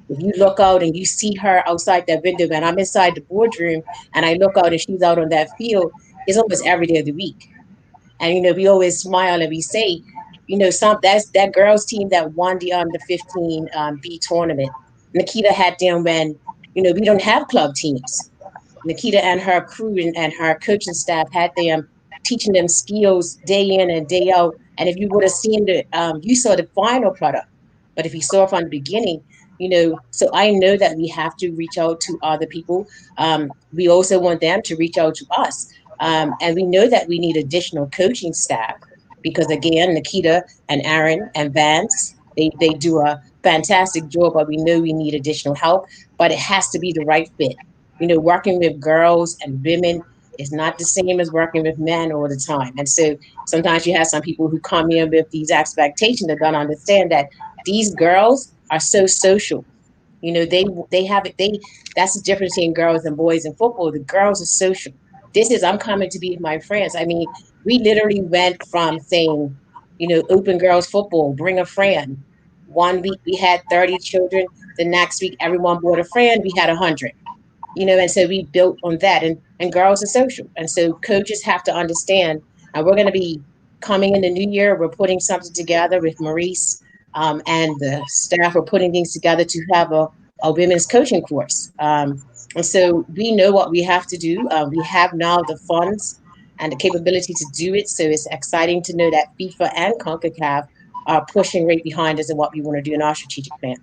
If you look out and you see her outside that window, and I'm inside the boardroom and I look out and she's out on that field, it's almost every day of the week. And, we always smile and we say, that's that girls team that won the under 15 B tournament. Nikita had them when, we don't have club teams. Nikita and her crew and her coaching staff had them teaching them skills day in and day out. And if you would have seen you saw the final product, but if you saw from the beginning, so I know that we have to reach out to other people. We also want them to reach out to us. And we know that we need additional coaching staff because again, Nikita and Aaron and Vance, they do a fantastic job, but we know we need additional help, but it has to be the right fit. Working with girls and women is not the same as working with men all the time. And so sometimes you have some people who come in with these expectations that don't understand that these girls are so social. They have it. That's the difference between girls and boys in football. The girls are social. I'm coming to be with my friends. I mean, we literally went from saying, open girls football, bring a friend. 1 week we had 30 children. The next week, everyone brought a friend. We had 100. And so we built on that, and girls are social. And so coaches have to understand, and we're going to be coming in the new year, we're putting something together with Maurice and the staff are putting things together to have a women's coaching course. And so we know what we have to do. We have now the funds and the capability to do it. So it's exciting to know that FIFA and CONCACAF are pushing right behind us in what we want to do in our strategic plan.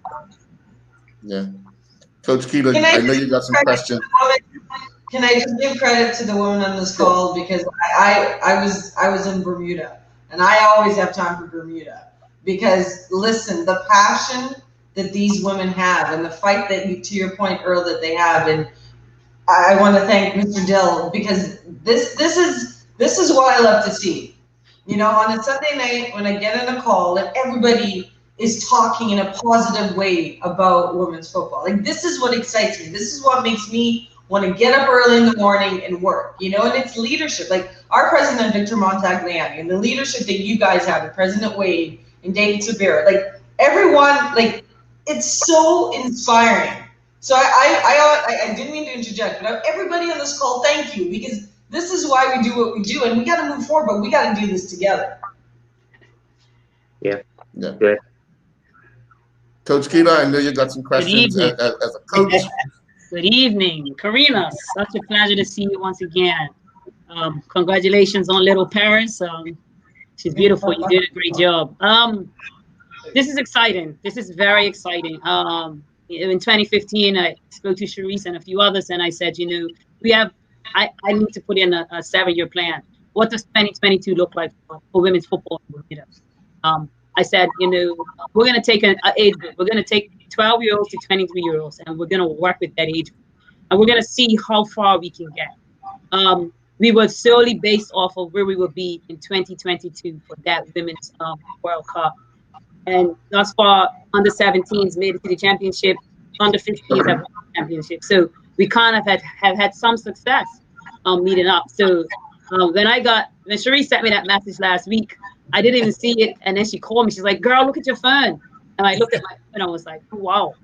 Yeah. Coach Keita, I know you got some questions. Can I just give credit to the women on this call because I was in Bermuda And I always have time for Bermuda because, listen, the passion that these women have and the fight that you, to your point, Earl, that they have. And I want to thank Mr. Dill because this is what I love to see. You know, on a Sunday night when I get in a call and everybody is talking in a positive way about women's football. Like, this is what excites me. This is what makes me want to get up early in the morning and work, you know, and it's leadership. Like our president, Victor Montagliani, and the leadership that you guys have, and President Wade and David Sabira, like everyone, like it's so inspiring. So I didn't mean to interject, but everybody on this call, thank you, because this is why we do what we do, and we got to move forward, but we got to do this together. Yeah. Good. Coach Keita, I know you got some questions as a coach. Good evening, Karina. Such a pleasure to see you once again. Congratulations on little Paris. She's beautiful. You did a great job. This is exciting. This is very exciting. In 2015, I spoke to Sharice and a few others, and I said, you know, I need to put in a 7-year plan. What does 2022 look like for women's football in Bermuda? I said, you know, we're going to take an age group. We're going to take 12-year-olds to 23-year-olds, and we're going to work with that age group. And we're going to see how far we can get. We were solely based off of where we will be in 2022 for that women's World Cup. And thus far, under 17s made it to the championship, under 15s have won the championship. So we kind of have had some success meeting up. So when Sharice sent me that message last week, I didn't even see it. And then she called me. She's like, girl, look at your phone. And I looked at my phone and I was like, oh, wow,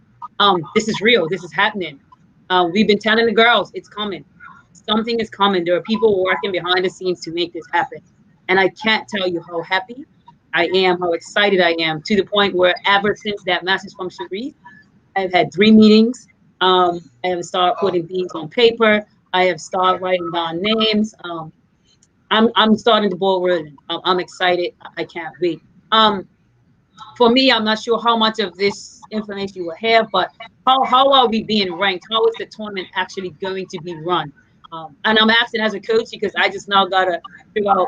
this is real. This is happening. We've been telling the girls it's coming. Something is coming. There are people working behind the scenes to make this happen. And I can't tell you how happy I am, how excited I am, to the point where ever since that message from Sharice, I've had 3 meetings. I have started putting things on paper. I have started writing down names. I'm starting the ball rolling. I'm excited. I can't wait. For me, I'm not sure how much of this information you will have, but how are we being ranked? How is the tournament actually going to be run? And I'm asking as a coach because I just now gotta figure out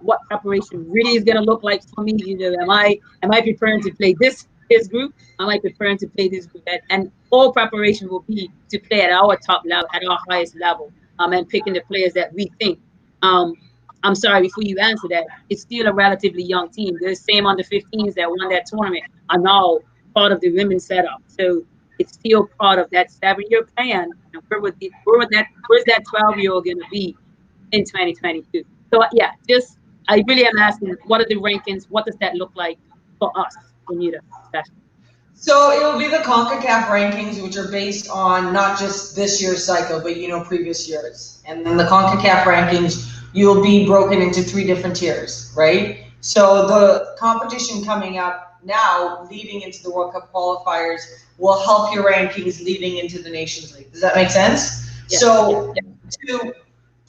what preparation really is gonna look like for me. You know, am I preparing to play this group? Am I preparing to play this group? And all preparation will be to play at our top level, at our highest level, and picking the players that we think. I'm sorry, before you answer that, it's still a relatively young team. The same under 15s that won that tournament are now part of the women's setup. So it's still part of that 7-year plan. And where's that 12-year-old going to be in 2022? So yeah, I really am asking, what are the rankings? What does that look like for us, Bermuda, especially? So it will be the CONCACAF rankings, which are based on not just this year's cycle, but, you know, previous years. And then the CONCACAF rankings, you'll be broken into 3 different tiers, right? So the competition coming up now, leading into the World Cup qualifiers, will help your rankings leading into the Nations League. Does that make sense? Yeah. So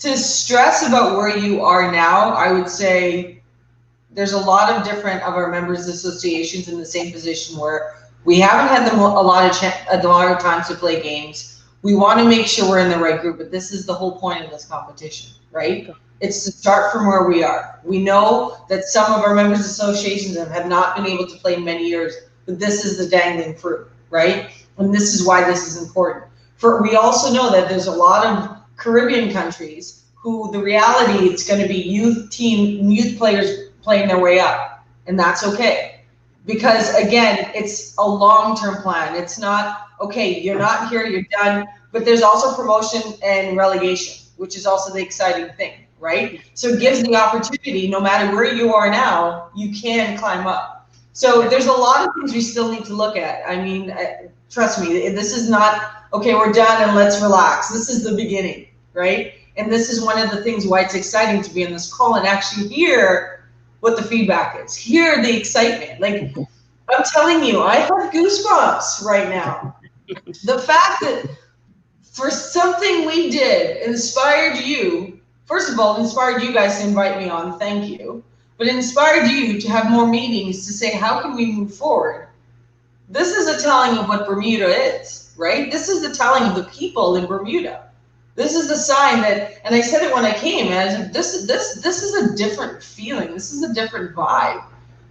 to stress about where you are now, I would say there's a lot of different of our members associations in the same position where we haven't had them a lot of times to play games. We want to make sure we're in the right group, but this is the whole point of this competition, right? It's to start from where we are. We know that some of our members associations have not been able to play in many years, but this is the dangling fruit, right? And this is why this is important. We also know that there's a lot of Caribbean countries who the reality, it's going to be youth players playing their way up, and that's okay. Because again, it's a long-term plan. It's not, okay, you're not here, you're done, but there's also promotion and relegation, which is also the exciting thing, right? So it gives the opportunity, no matter where you are now, you can climb up. So there's a lot of things we still need to look at. I mean, trust me, this is not, okay, we're done and let's relax. This is the beginning, right? And this is one of the things why it's exciting to be on this call and actually hear what the feedback is, hear the excitement. Like, I'm telling you, I have goosebumps right now. The fact that for something we did inspired you, first of all, inspired you guys to invite me on, thank you, but inspired you to have more meetings to say, how can we move forward? This is a telling of what Bermuda is, right? This is the telling of the people in Bermuda. This is the sign that, and I said it when I came, man, this is a different feeling. This is a different vibe.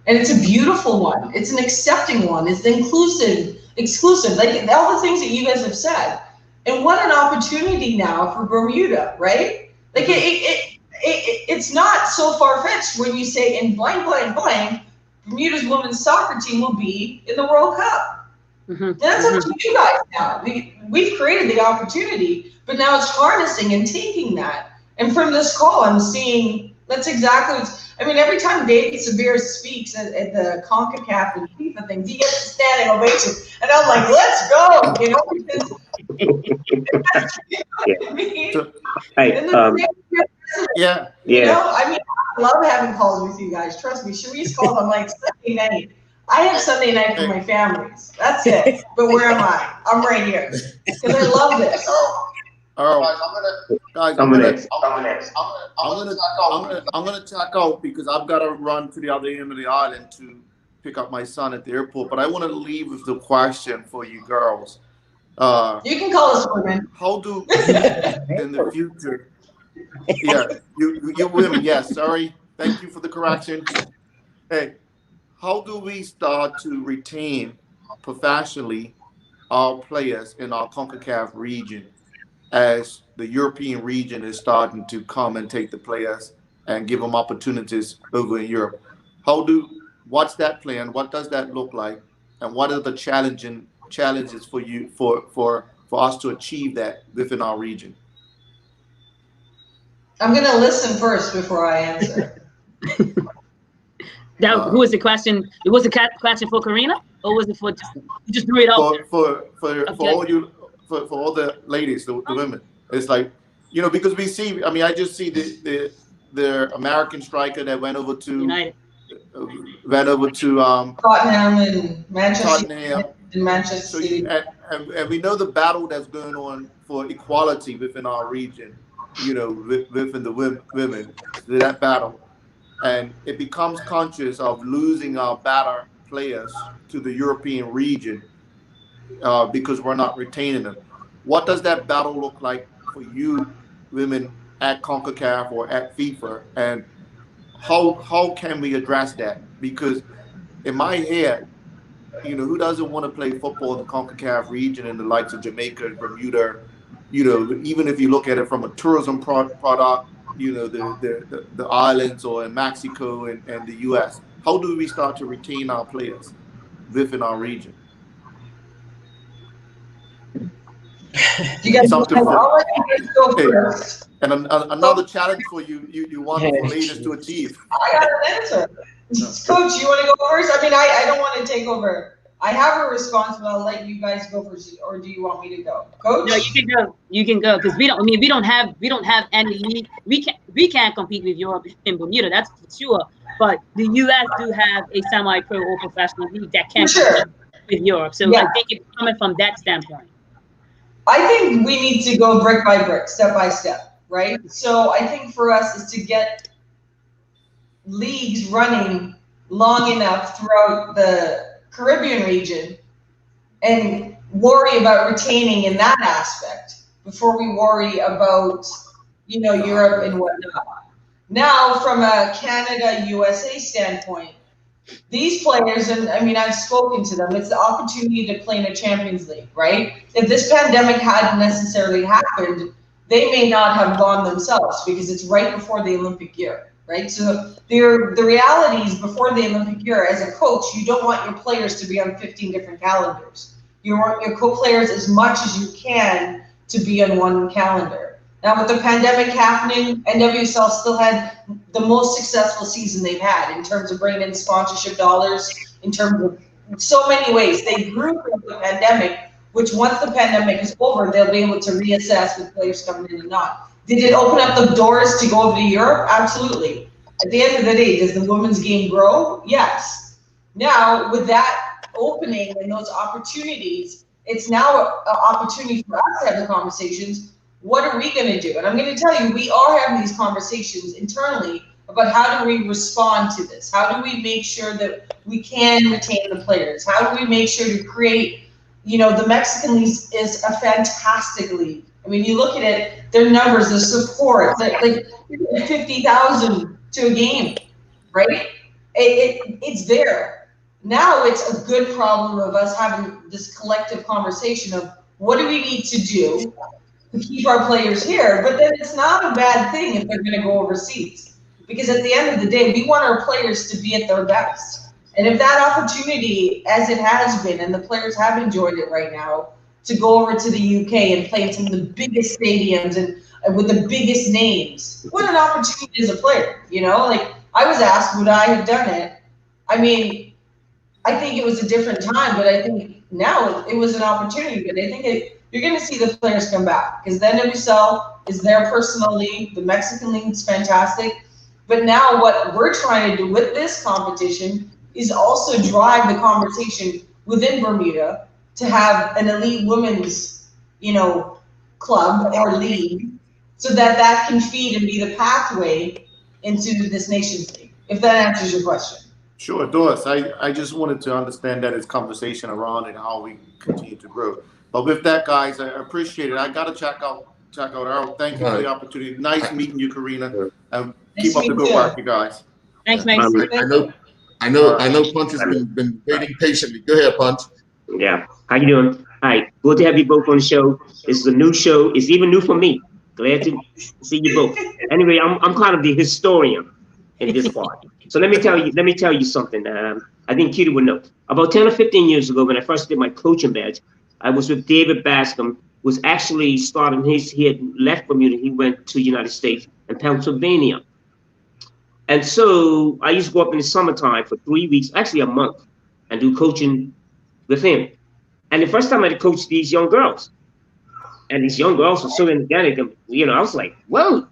And it's a beautiful one. It's an accepting one. It's exclusive, like all the things that you guys have said. And what an opportunity now for Bermuda, right? Like it's not so far-fetched when you say in blank, blank, blank, Bermuda's women's soccer team will be in the World Cup. Mm-hmm. That's up to you guys now. We've created the opportunity, but now it's harnessing and taking that. And from this call, I'm seeing that's exactly what's, I mean, every time David Sabir speaks at the CONCACAF and FIFA things, he gets a standing ovation. And I'm like, let's go, you know, because you know what I mean? Yeah. You know, I mean, I love having calls with you guys. Trust me, Sharice called on like Sunday night. I have Sunday night for my families. That's it. But where am I? I'm right here because I love this. I'm gonna check out because I've got to run to the other end of the island to pick up my son at the airport. But I want to leave with the question for you girls. You can call us women. How do in the future? Yeah, you women. Yes, sorry. Thank you for the correction. Hey, how do we start to retain professionally our players in our CONCACAF region as the European region is starting to come and take the players and give them opportunities over in Europe? What's that plan? What does that look like? And what are the challenges for you for us to achieve that within our region? I'm gonna listen first before I answer. Who was the question? It was a question for Karina, or was it for you just threw it out? For all the ladies, the women. It's like, you know, because we see. I mean, I just see the American striker that went over to United. Tottenham and Manchester. In Manchester City. And we know the battle that's going on for equality within our region. You know, within the women, that battle. And it becomes conscious of losing our better players to the European region because we're not retaining them. What does that battle look like for you women at CONCACAF or at FIFA? And how can we address that? Because in my head, you know, who doesn't want to play football in the CONCACAF region in the likes of Jamaica, Bermuda? You know, even if you look at it from a tourism product, you know, the islands or in Mexico and the U.S. How do we start to retain our players within our region? You guys, I'll let you guys go first. And another challenge for you wonderful ladies to achieve. I got an answer. Coach, you want to go first? I mean, I don't want to take over. I have a response, but I'll let you guys go first. Or do you want me to go, Coach? No, you can go. You can go because we don't have any league. We can't compete with Europe in Bermuda. That's for sure. But the U.S. do have a semi-pro or professional league that can compete with Europe. So I think it's coming from that standpoint. I think we need to go brick by brick, step by step, right? So I think for us is to get leagues running long enough throughout the Caribbean region and worry about retaining in that aspect before we worry about, you know, Europe and whatnot. Now, from a Canada-USA standpoint, these players, and I mean, I've spoken to them, it's the opportunity to play in a Champions League, right? If this pandemic hadn't necessarily happened, they may not have gone themselves because it's right before the Olympic year, right? So the reality is before the Olympic year, as a coach, you don't want your players to be on 15 different calendars. You want your co-players as much as you can to be on one calendar. Now, with the pandemic happening, NWSL still had the most successful season they've had in terms of bringing in sponsorship dollars, in terms of so many ways. They grew from the pandemic, which once the pandemic is over, they'll be able to reassess with players coming in and not. Did it open up the doors to go over to Europe? Absolutely. At the end of the day, does the women's game grow? Yes. Now, with that opening and those opportunities, it's now an opportunity for us to have the conversations. What are we going to do? And I'm going to tell you, we are having these conversations internally about how do we respond to this? How do we make sure that we can retain the players? How do we make sure to create, you know, the Mexican League is a fantastic league. I mean, you look at it, their numbers, the support, like 50,000 to a game, right? It's there. Now it's a good problem of us having this collective conversation of what do we need to do to keep our players here, but then it's not a bad thing if they're going to go overseas. Because at the end of the day, we want our players to be at their best. And if that opportunity, as it has been, and the players have enjoyed it right now, to go over to the UK and play in some of the biggest stadiums and with the biggest names, what an opportunity as a player, you know? Like, I was asked, would I have done it? I mean, I think it was a different time, but I think now it was an opportunity. But I think you're going to see the players come back, because the NWSL is their personal league. The Mexican league is fantastic. But now what we're trying to do with this competition is also drive the conversation within Bermuda to have an elite women's, club or league, so that can feed and be the pathway into this Nations League, if that answers your question. Sure, it does. I just wanted to understand that it's conversation around and how we continue to grow. But with that, guys, I appreciate it. I got to check out Earl. Thank you for the opportunity. Nice meeting you, Karina. And keep up the good work, you guys. Thanks, Max. I know Punch has been waiting patiently. Go ahead, Punch. Yeah. How you doing? Hi. Good to have you both on the show. This is a new show. It's even new for me. Glad to see you both. Anyway, I'm kind of the historian in this part. So let me tell you something. I think Keita would know. About 10 or 15 years ago, when I first did my coaching badge, I was with David Bascom, was actually starting he had left Bermuda. He went to the United States and Pennsylvania. And so I used to go up in the summertime for 3 weeks, actually a month, and do coaching with him. And the first time I had coached these young girls, and these young girls were so energetic, and I was like, whoa.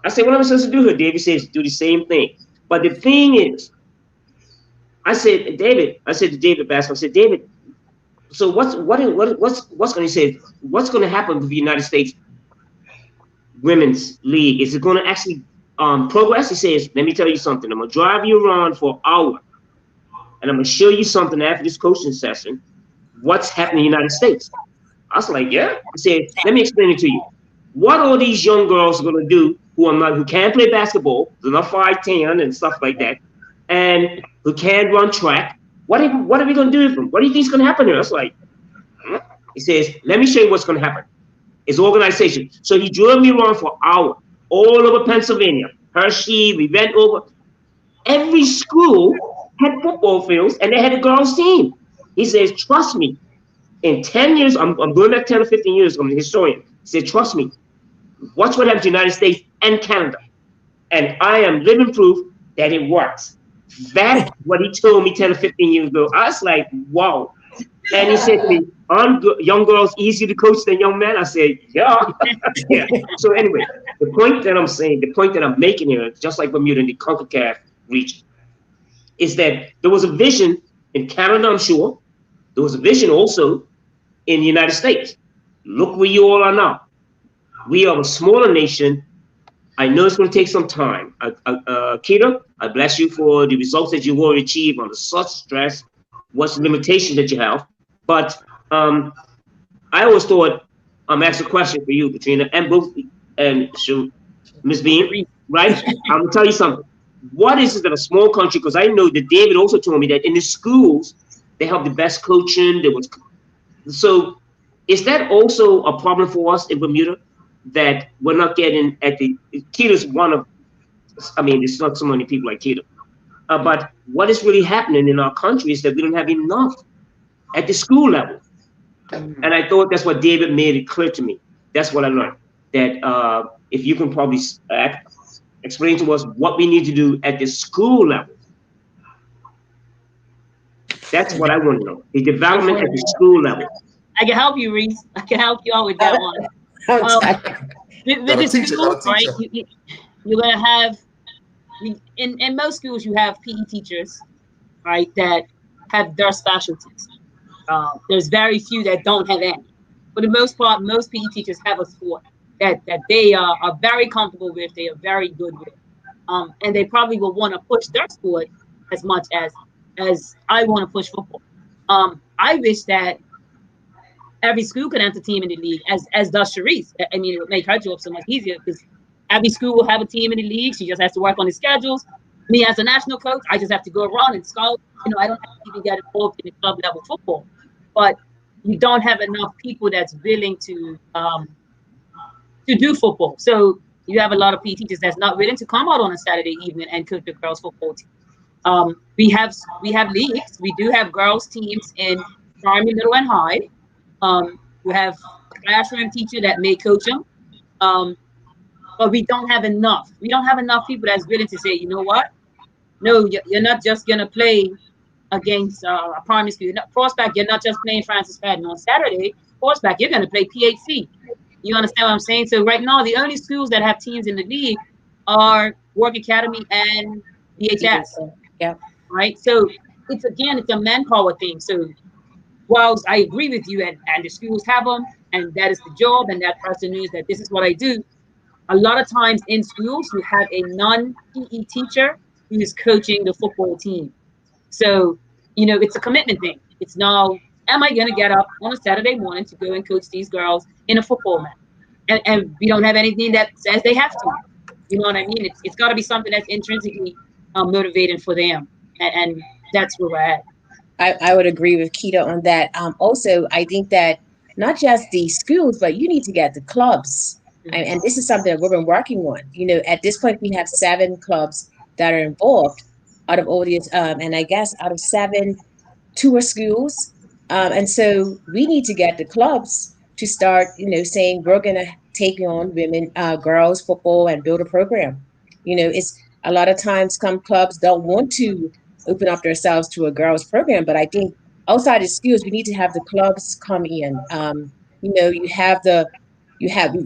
I said, what am I supposed to do here? David says, do the same thing. But the thing is, I said to David Bascom, I said, David, so what's going to happen with the United States Women's League? Is it going to actually progress? He says, let me tell you something. I'm going to drive you around for an hour, and I'm going to show you something after this coaching session, what's happening in the United States. I was like, yeah. He said, let me explain it to you. What are these young girls going to do who can't play basketball, they're not 5'10" and stuff like that, and who can't run track? What are we going to do with them? What do you think is going to happen here? I was like, He says, let me show you what's going to happen. It's organization. So he drove me around for an hour, all over Pennsylvania, Hershey. We went over. Every school had football fields, and they had a girls' team. He says, trust me. In 10 years, I'm going back 10 or 15 years, I'm a historian. He said, trust me. Watch what happens to the United States and Canada. And I am living proof that it works. That's what he told me 10 or 15 years ago. I was like, wow. And he said to me, aren't young girls easier to coach than young men? I said, yeah. Yeah. So anyway, the point that I'm making here, just like Bermuda in the CONCACAF region, is that there was a vision in Canada, I'm sure. There was a vision also in the United States. Look where you all are now. We are a smaller nation. I know it's going to take some time. Keita, I bless you for the results that you will achieve under such stress. What's the limitation that you have? But I always thought, I'm asking a question for you, Katrina, and Ms. Bean, right? I'm going to tell you something. What is it that a small country, because I know that David also told me that in the schools, they have the best coaching. So is that also a problem for us in Bermuda, that we're not getting at the, Keita's one of, I mean, there's not so many people like Keita. But what is really happening in our country is that we don't have enough at the school level. And I thought that's what David made it clear to me. That's what I learned. That if you can probably explain to us what we need to do at the school level. That's what I want to know. The development at the school level. I can help you, Reese. I can help you out with that one. With the schools, right? You're gonna have in most schools you have PE teachers, right, that have their specialties. There's very few that don't have any. For the most part, most PE teachers have a sport that they are very comfortable with, they are very good with. And they probably will want to push their sport as much as I want to push football. I wish that every school can enter a team in the league, as does Sharice. I mean, it would make her job so much easier because every school will have a team in the league. She just has to work on the schedules. Me as a national coach, I just have to go around and scout. You know, I don't have to even get involved in the club level football. But you don't have enough people that's willing to do football. So you have a lot of PE teachers that's not willing to come out on a Saturday evening and coach the girls football team. We have leagues. We do have girls teams in primary, middle, and high. We have a classroom teacher that may coach them. But we don't have enough. We don't have enough people that's willing to say, you know what? No, you're not just gonna play against a primary school. Prospect, you're not just playing Francis Patton on Saturday. Prospect, you're gonna play PHC. You understand what I'm saying? So right now, the only schools that have teams in the league are Work Academy and BHS. Yeah. Right. So it's a manpower thing. So whilst I agree with you, and the schools have them, and that is the job, and that person knows that this is what I do. A lot of times in schools, you have a non-PE teacher who is coaching the football team. So, you know, it's a commitment thing. It's now, am I going to get up on a Saturday morning to go and coach these girls in a football match? And we don't have anything that says they have to. You know what I mean? It's got to be something that's intrinsically motivating for them. And that's where we're at. I would agree with Keita on that. Also, I think that not just the schools, but you need to get the clubs. And this is something that we've been working on. You know, at this point, we have 7 clubs that are involved out of all these, and I guess out of 7, 2 are schools. And so we need to get the clubs to start, you know, saying we're going to take on women, girls football and build a program. You know, it's a lot of times some clubs don't want to open up themselves to a girls program, but I think outside the schools, we need to have the clubs come in. You know,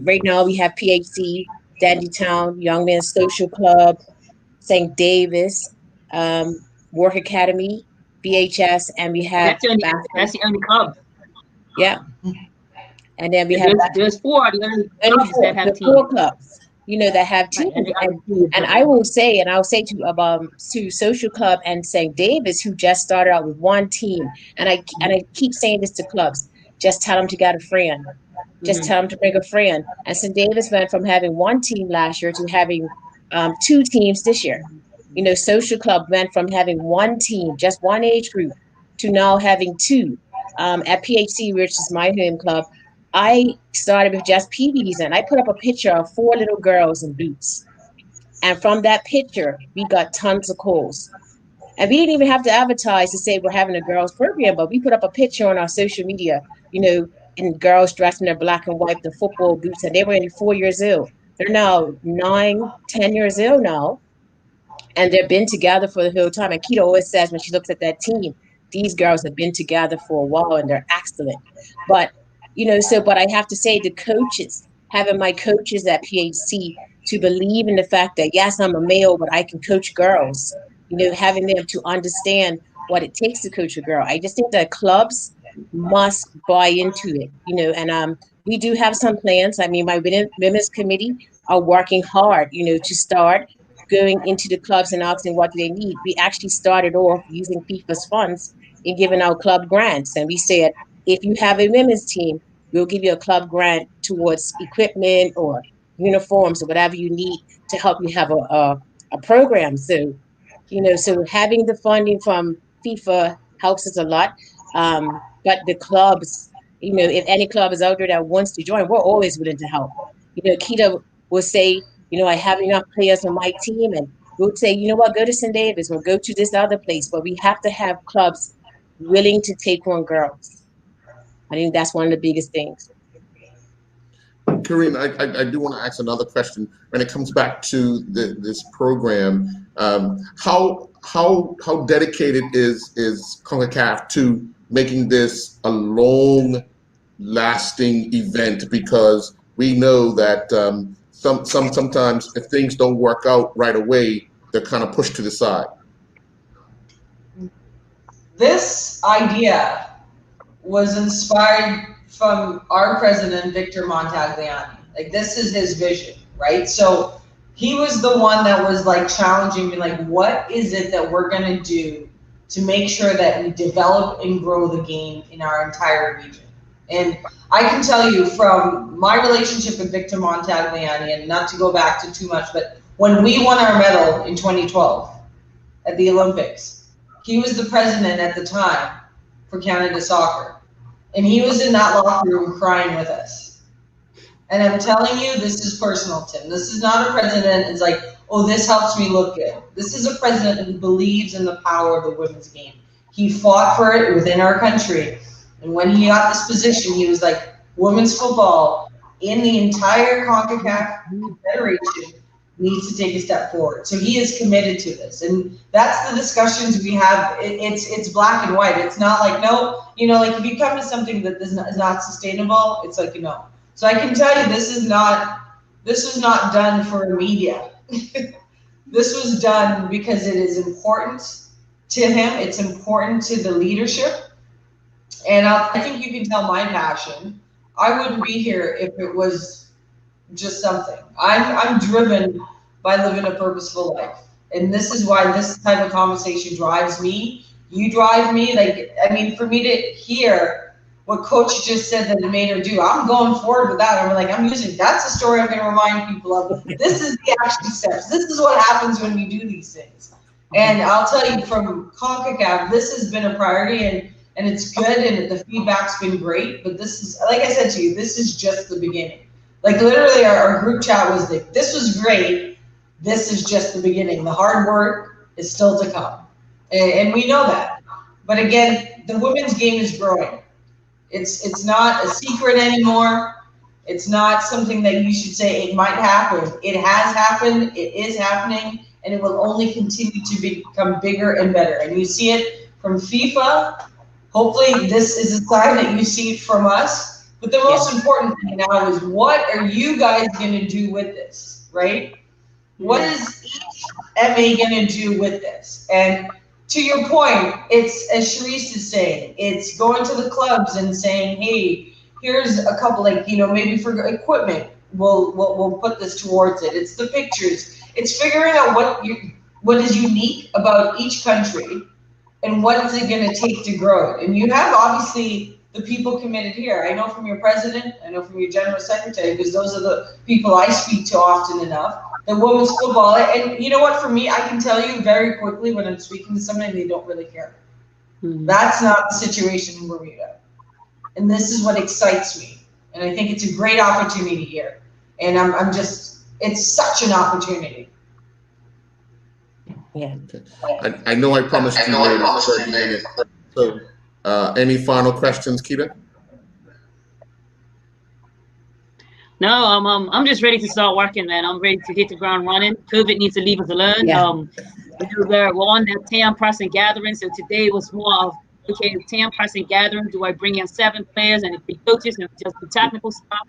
right now we have PHC, Dandytown, Young Men's Social Club, St. Davis, Work Academy, BHS, and we have that's the only club. Yeah. And then we have there's 4 the only clubs that have teams. 4 clubs, you know, that have teams. And I will say, and I'll say to Social Club and St. Davis, who just started out with 1 team, and I keep saying this to clubs, just tell them to get a friend. Just tell them to bring a friend. And St. Davis went from having 1 team last year to having 2 teams this year. You know, Social Club went from having 1 team, just 1 age group, to now having 2. At PHC, which is my home club, I started with just PBs, and I put up a picture of 4 little girls in boots. And from that picture, we got tons of calls. And we didn't even have to advertise to say we're having a girls program, but we put up a picture on our social media, you know, and girls dressed in their black and white, the football boots, and they were only 4 years old. They're now 9, 10 years old now, and they've been together for the whole time. And Keita always says when she looks at that team, these girls have been together for a while, and they're excellent. But, you know, but I have to say the coaches, having my coaches at PHC to believe in the fact that, yes, I'm a male, but I can coach girls, you know, having them to understand what it takes to coach a girl. I just think that clubs must buy into it, you know, and we do have some plans. I mean, my women's committee are working hard, you know, to start going into the clubs and asking what they need. We actually started off using FIFA's funds and giving out club grants. And we said, if you have a women's team, we'll give you a club grant towards equipment or uniforms or whatever you need to help you have a program. So, you know, so having the funding from FIFA helps us a lot. But the clubs, you know, if any club is out there that wants to join, we're always willing to help. You know, Keita will say, you know, I have enough players on my team, and we'll say, you know what, go to St. Davis or go to this other place. But we have to have clubs willing to take on girls. I think that's one of the biggest things. Karine, I do want to ask another question when it comes back to this program. How dedicated is CONCACAF to making this a long-lasting event? Because we know that sometimes if things don't work out right away, they're kind of pushed to the side. This idea was inspired from our president, Victor Montagliani. Like, this is his vision, right? So he was the one that was like challenging me, like, what is it that we're gonna do to make sure that we develop and grow the game in our entire region? And I can tell you from my relationship with Victor Montagliani, and not to go back to too much, but when we won our medal in 2012 at the Olympics, he was the president at the time for Canada Soccer. And he was in that locker room crying with us. And I'm telling you, this is personal, Tim. This is not a president who's like, oh, this helps me look good. This is a president who believes in the power of the women's game. He fought for it within our country. And when he got this position, he was like, women's football in the entire CONCACAF Federation needs to take a step forward. So he is committed to this. And that's the discussions we have. It's black and white. It's not like, no, you know, like if you come to something that is not sustainable, it's like, no. So I can tell you this was not done for media. This was done because it is important to him. It's important to the leadership. And I think you can tell my passion. I wouldn't be here if it was just something. I'm driven by living a purposeful life. And this is why this type of conversation drives me. You drive me. Like, I mean, for me to hear what Coach just said that it made her do, I'm going forward with that. That's a story I'm going to remind people of. This is the action steps. This is what happens when we do these things. And I'll tell you from CONCACAF, this has been a priority, and it's good, and the feedback's been great. But this is, like I said to you, this is just the beginning. Like literally our group chat was like, this was great. This is just the beginning. The hard work is still to come. And we know that. But again, the women's game is growing. It's not a secret anymore. It's not something that you should say it might happen. It has happened, it is happening, and it will only continue to become bigger and better. And you see it from FIFA. Hopefully this is a sign that you see it from us. But the most important thing now is, what are you guys going to do with this, right? What is each MA going to do with this? And to your point, it's, as Sharice is saying, it's going to the clubs and saying, hey, here's a couple, like, you know, maybe for equipment, we'll put this towards it. It's the pictures. It's figuring out what is unique about each country and what is it going to take to grow it. And you have obviously the people committed here. I know from your president, I know from your general secretary, because those are the people I speak to often enough. The women's football, and you know what, for me, I can tell you very quickly when I'm speaking to somebody, they don't really care. Mm-hmm. That's not the situation in Bermuda. And this is what excites me. And I think it's a great opportunity here. And I'm just, it's such an opportunity. Yeah. I know I promised you later 30 minutes. So any final questions, Keita? No, I'm just ready to start working, man. I'm ready to hit the ground running. COVID needs to leave us alone. Yeah. We're on that TAM pressing gathering. So today was more of, okay, TAM pressing gathering. Do I bring in 7 players and 3 coaches and just the technical stuff?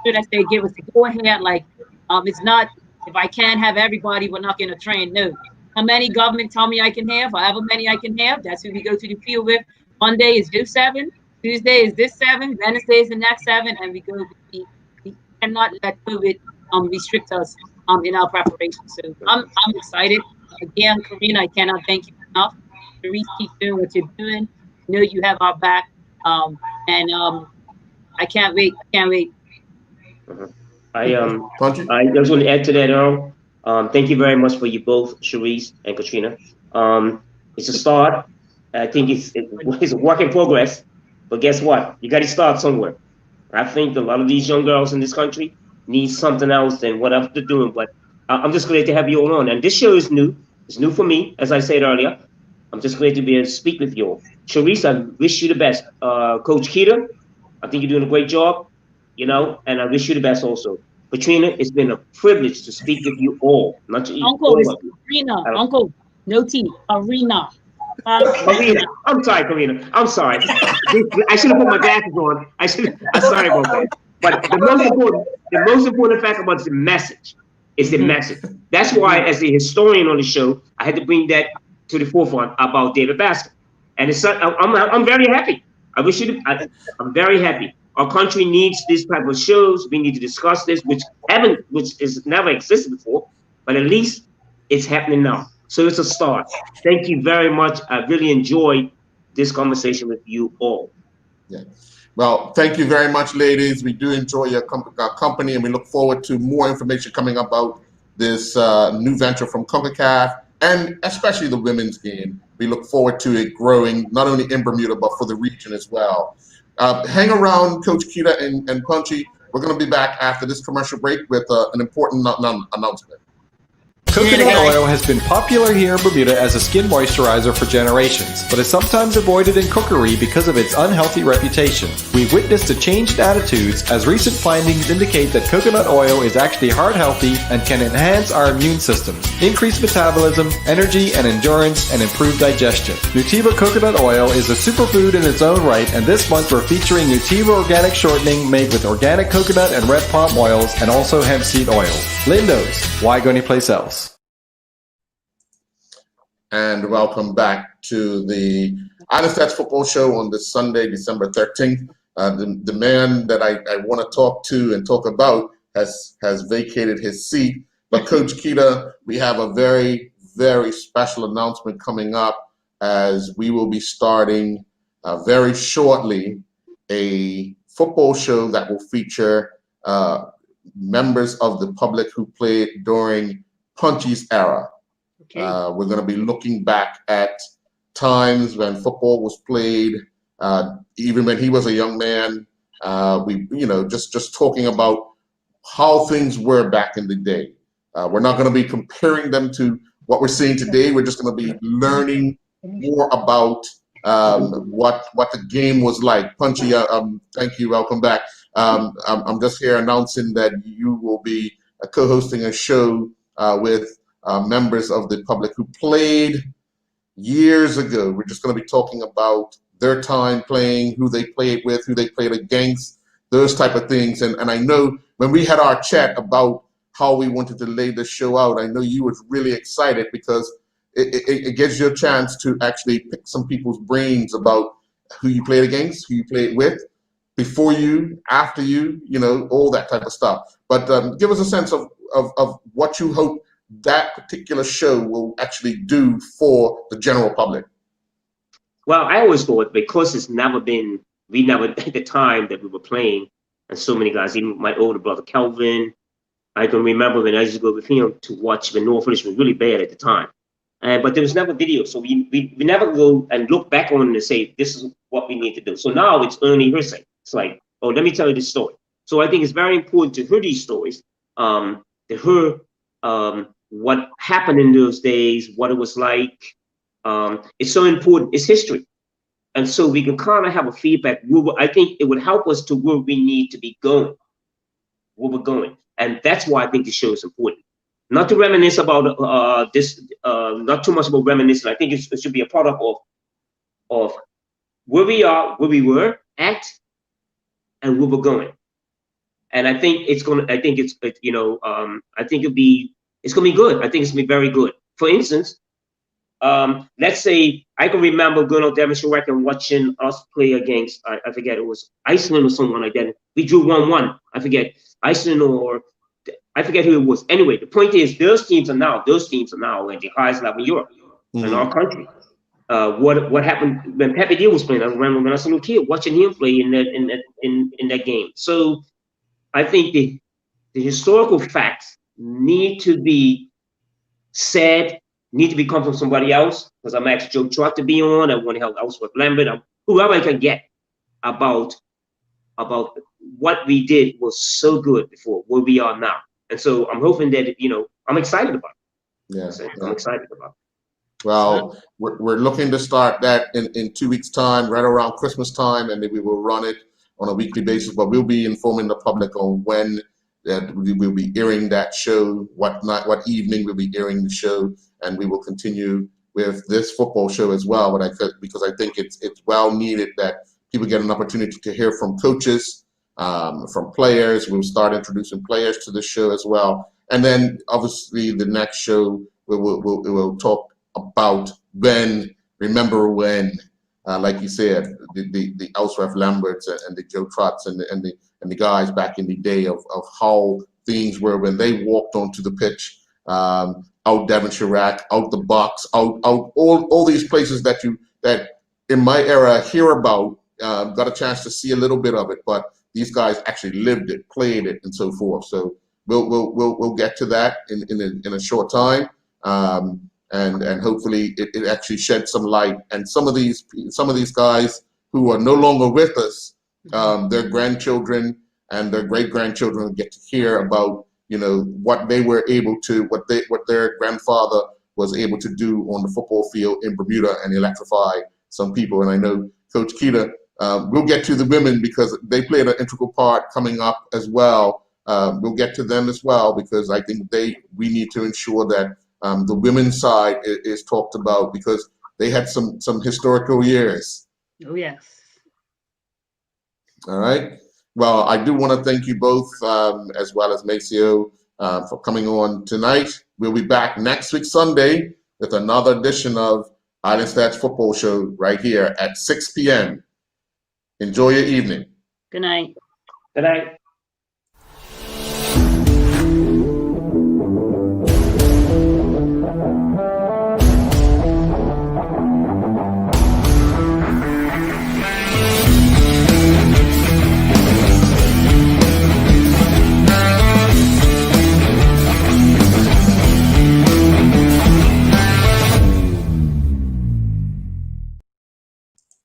Should I say give us the go ahead? Like, it's not, if I can't have everybody, we're not going to train. No. How many government tell me I can have? However many I can have, that's who we go to the field with. Monday is this 7. Tuesday is this 7. Wednesday is the next 7. And we go. We cannot let COVID restrict us in our preparation. So I'm excited. Again, Karina, I cannot thank you enough. Sharice, keep doing what you're doing. I know you have our back. And I can't wait. I can't wait. I just want to add to that, Earl. Thank you very much for you both, Sharice and Katrina. It's a start. I think it's a work in progress. But guess what? You got to start somewhere. I think a lot of these young girls in this country need something else than whatever they're doing. But I'm just glad to have you all on. And this show is new. It's new for me, as I said earlier. I'm just glad to be able to speak with you all. Sharice, I wish you the best. Coach Keita, I think you're doing a great job, you know, and I wish you the best also. Katrina, it's been a privilege to speak with you all. Not to Uncle, it's Arena. Uncle, no T. Arena. Karina. I'm sorry, Karina. I'm sorry. I should have put my glasses on. I'm sorry about that. But the most important fact about the message is the message. That's why, as a historian on the show, I had to bring that to the forefront about David Bascomb. And I'm very happy. I'm very happy. Our country needs this type of shows. We need to discuss this, which is never existed before, but at least it's happening now. So it's a start. Thank you very much. I really enjoyed this conversation with you all. Yeah. Well, thank you very much, ladies. We do enjoy your company, and we look forward to more information coming about this new venture from CONCACAF, and especially the women's game. We look forward to it growing, not only in Bermuda, but for the region as well. Hang around, Coach Kita and Punchy. We're going to be back after this commercial break with an important announcement. Coconut oil has been popular here in Bermuda as a skin moisturizer for generations, but is sometimes avoided in cookery because of its unhealthy reputation. We've witnessed a change in attitudes as recent findings indicate that coconut oil is actually heart healthy and can enhance our immune system, increase metabolism, energy and endurance, and improve digestion. Nutiva coconut oil is a superfood in its own right, and this month we're featuring Nutiva organic shortening made with organic coconut and red palm oils and also hemp seed oils. Lindo's, why go anyplace else? And welcome back to the Island Stats Football Show on this Sunday, December 13th. The man that I want to talk to and talk about has vacated his seat. But Coach Kita, we have a very, very special announcement coming up, as we will be starting very shortly a football show that will feature members of the public who played during Punchy's era. Okay. We're going to be looking back at times when football was played, even when he was a young man. Just talking about how things were back in the day. We're not going to be comparing them to what we're seeing today. We're just going to be learning more about what the game was like. Punchy, thank you. Welcome back. I'm just here announcing that you will be co-hosting a show with members of the public who played years ago. We're just going to be talking about their time playing, who they played with, who they played against, those type of things. And I know when we had our chat about how we wanted to lay this show out, I know you was really excited because it gives you a chance to actually pick some people's brains about who you played against, who you played with, before you, after you, all that type of stuff. But give us a sense of what you hope that particular show will actually do for the general public. Well, I always thought, because it's never been, we never, at the time that we were playing, and so many guys, even my older brother Kelvin, I can remember when I used to go with him to watch when North Village was really bad at the time. But there was never video, so we never go and look back on it and say, this is what we need to do. So now it's only hearsay. It's like, oh, let me tell you this story. So I think it's very important to hear these stories, to hear what happened in those days, what it was like. It's so important. It's history. And so we can kind of have a feedback. I think it would help us to where we need to be going, where we're going. And that's why I think the show is important. Not to reminisce about this, not too much about reminiscing. I think it should be a product of where we are, where we were at, and where we're going. And I think it's going to, I think it's going to be good. I think it's going to be very good. For instance, let's say I can remember going on Devonshire Rec and watching us play against, I forget, it was Iceland or someone like that. We drew 1-1. I forget, Iceland or I forget who it was. Anyway, the point is, those teams are now at the highest level in Europe, in our country. What happened when Pepe Deal was playing? I remember when I was a little kid watching him play in that game. So I think the historical facts need to be said, need to be come from somebody else, because I'm asking Joe Trott to be on. I want to help Ellsworth Lambert, whoever I can get about what we did was so good before, where we are now. And so I'm hoping that, I'm excited about it. Yeah, I'm excited about it. Well, we're looking to start that in 2 weeks' time, right around Christmas time, and then we will run it on a weekly basis. But we'll be informing the public on when we will be airing that show, what evening we'll be airing the show, and we will continue with this football show as well. Because I think it's well needed that people get an opportunity to hear from coaches, from players. We'll start introducing players to the show as well, and then obviously the next show we'll talk about remember when, like you said, the Ellsworth Lamberts and the Joe Trotts and the guys back in the day of how things were when they walked onto the pitch, out Devonshire Rec, out the box, out all these places that in my era hear about got a chance to see a little bit of it, but these guys actually lived it, played it, and so forth. So we'll get to that in a short time, and hopefully it actually sheds some light. And some of these guys who are no longer with us, their grandchildren and their great grandchildren get to hear about, you know, what they were able to, what their grandfather was able to do on the football field in Bermuda and electrify some people. And I know Coach Keita, we'll get to the women because they played an integral part coming up as well. We'll get to them as well because I think we need to ensure that the women's side is talked about because they had some historical years. Oh, yes. All right. Well, I do want to thank you both, as well as Maceo, for coming on tonight. We'll be back next week, Sunday, with another edition of Island Stats Football Show right here at 6 p.m. Enjoy your evening. Good night. Good night.